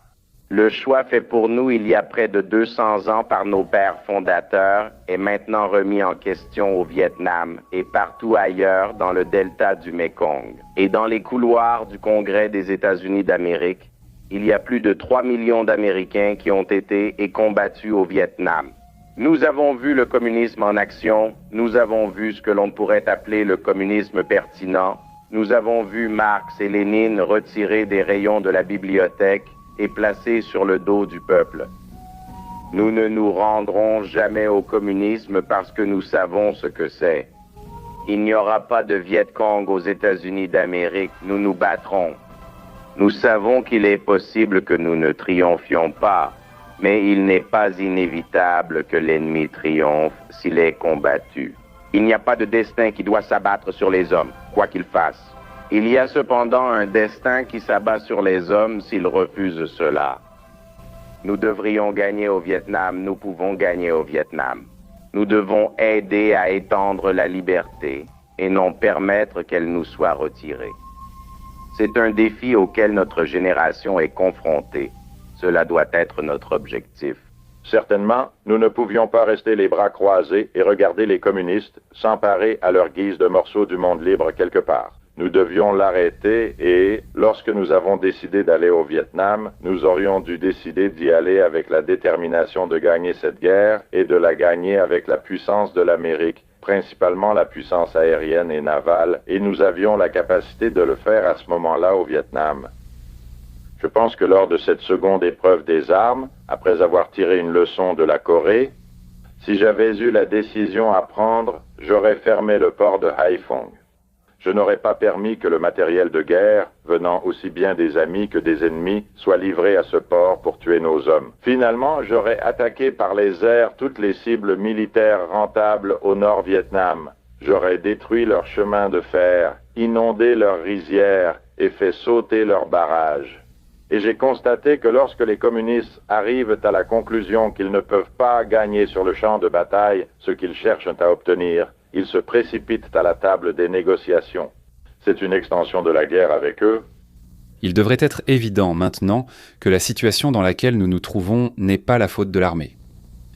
G: Le choix fait pour nous il y a près de 200 ans par nos pères fondateurs est maintenant remis en question au Vietnam et partout ailleurs dans le delta du Mekong. Et dans les couloirs du Congrès des États-Unis d'Amérique, il y a plus de 3 millions d'Américains qui ont été et combattu au Vietnam. Nous avons vu le communisme en action, nous avons vu ce que l'on pourrait appeler le communisme pertinent, nous avons vu Marx et Lénine retirer des rayons de la bibliothèque et placés sur le dos du peuple. Nous ne nous rendrons jamais au communisme parce que nous savons ce que c'est. Il n'y aura pas de Viet Cong aux États-Unis d'Amérique, nous nous battrons. Nous savons qu'il est possible que nous ne triomphions pas, mais il n'est pas inévitable que l'ennemi triomphe s'il est combattu. Il n'y a pas de destin qui doit s'abattre sur les hommes, quoi qu'ils fassent. Il y a cependant un destin qui s'abat sur les hommes s'ils refusent cela. Nous devrions gagner au Vietnam, nous pouvons gagner au Vietnam. Nous devons aider à étendre la liberté et non permettre qu'elle nous soit retirée. C'est un défi auquel notre génération est confrontée. Cela doit être notre objectif.
D: Certainement, nous ne pouvions pas rester les bras croisés et regarder les communistes s'emparer à leur guise de morceaux du monde libre quelque part. Nous devions l'arrêter et, lorsque nous avons décidé d'aller au Vietnam, nous aurions dû décider d'y aller avec la détermination de gagner cette guerre et de la gagner avec la puissance de l'Amérique, principalement la puissance aérienne et navale, et nous avions la capacité de le faire à ce moment-là au Vietnam. Je pense que lors de cette seconde épreuve des armes, après avoir tiré une leçon de la Corée, si j'avais eu la décision à prendre, j'aurais fermé le port de Haiphong. Je n'aurais pas permis que le matériel de guerre, venant aussi bien des amis que des ennemis, soit livré à ce port pour tuer nos hommes. Finalement, j'aurais attaqué par les airs toutes les cibles militaires rentables au Nord-Vietnam. J'aurais détruit leurs chemins de fer, inondé leurs rizières et fait sauter leurs barrages. Et j'ai constaté que lorsque les communistes arrivent à la conclusion qu'ils ne peuvent pas gagner sur le champ de bataille ce qu'ils cherchent à obtenir, ils se précipitent à la table des négociations. C'est une extension de la guerre avec eux.
A: Il devrait être évident maintenant que la situation dans laquelle nous nous trouvons n'est pas la faute de l'armée.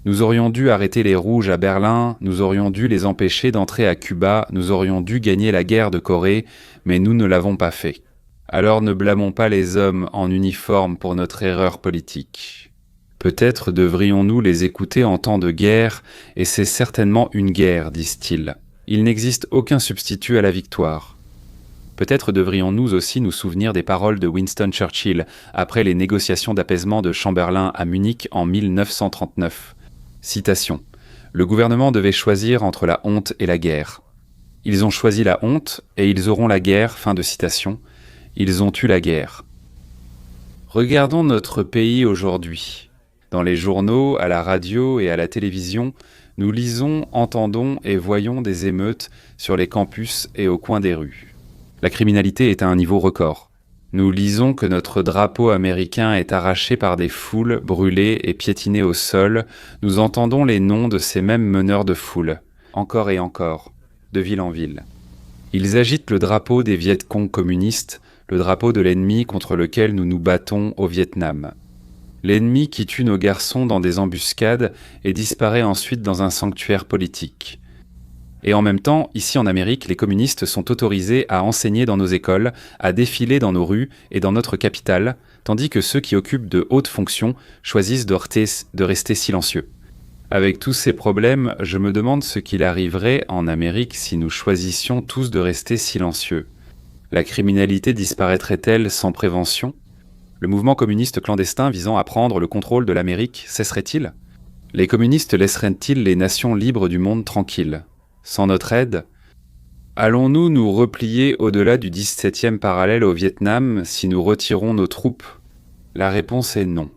A: Nous aurions dû arrêter les Rouges à Berlin, nous aurions dû les empêcher d'entrer à Cuba, nous aurions dû gagner la guerre de Corée, mais nous ne l'avons pas fait. Alors ne blâmons pas les hommes en uniforme pour notre erreur politique. Peut-être devrions-nous les écouter en temps de guerre, et c'est certainement une guerre, disent-ils. Il n'existe aucun substitut à la victoire. Peut-être devrions-nous aussi nous souvenir des paroles de Winston Churchill après les négociations d'apaisement de Chamberlain à Munich en 1939. Citation. « Le gouvernement devait choisir entre la honte et la guerre. Ils ont choisi la honte, et ils auront la guerre. » Fin de citation. Ils ont eu la guerre. Regardons notre pays aujourd'hui. Dans les journaux, à la radio et à la télévision, nous lisons, entendons et voyons des émeutes sur les campus et au coin des rues. La criminalité est à un niveau record. Nous lisons que notre drapeau américain est arraché par des foules, brûlé et piétiné au sol. Nous entendons les noms de ces mêmes meneurs de foule, encore et encore, de ville en ville. Ils agitent le drapeau des Viet Cong communistes, le drapeau de l'ennemi contre lequel nous nous battons au Vietnam. L'ennemi qui tue nos garçons dans des embuscades et disparaît ensuite dans un sanctuaire politique. Et en même temps, ici en Amérique, les communistes sont autorisés à enseigner dans nos écoles, à défiler dans nos rues et dans notre capitale, tandis que ceux qui occupent de hautes fonctions choisissent de rester silencieux. Avec tous ces problèmes, je me demande ce qu'il arriverait en Amérique si nous choisissions tous de rester silencieux. La criminalité disparaîtrait-elle sans prévention ? Le mouvement communiste clandestin visant à prendre le contrôle de l'Amérique cesserait-il ? Les communistes laisseraient-ils les nations libres du monde tranquilles ? Sans notre aide ? Allons-nous nous replier au-delà du 17e parallèle au Vietnam si nous retirons nos troupes ? La réponse est non.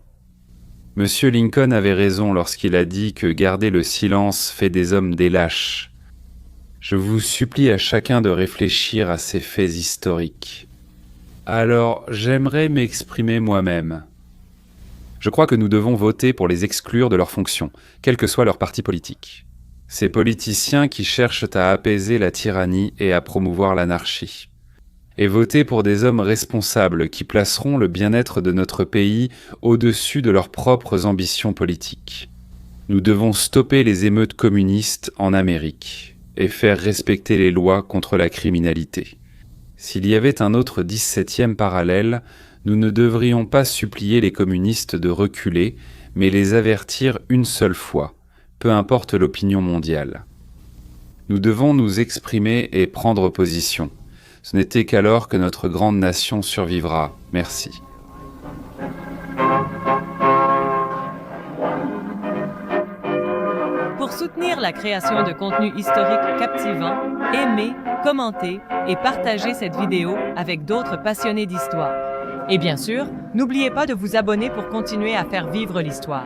A: Monsieur Lincoln avait raison lorsqu'il a dit que garder le silence fait des hommes des lâches. Je vous supplie à chacun de réfléchir à ces faits historiques. Alors, j'aimerais m'exprimer moi-même. Je crois que nous devons voter pour les exclure de leurs fonctions, quel que soit leur parti politique. Ces politiciens qui cherchent à apaiser la tyrannie et à promouvoir l'anarchie. Et voter pour des hommes responsables qui placeront le bien-être de notre pays au-dessus de leurs propres ambitions politiques. Nous devons stopper les émeutes communistes en Amérique et faire respecter les lois contre la criminalité. S'il y avait un autre 17e parallèle, nous ne devrions pas supplier les communistes de reculer, mais les avertir une seule fois, peu importe l'opinion mondiale. Nous devons nous exprimer et prendre position. Ce n'était qu'alors que notre grande nation survivra. Merci.
N: Pour soutenir la création de contenus historiques captivants, aimez, commentez et partagez cette vidéo avec d'autres passionnés d'histoire. Et bien sûr, n'oubliez pas de vous abonner pour continuer à faire vivre l'histoire.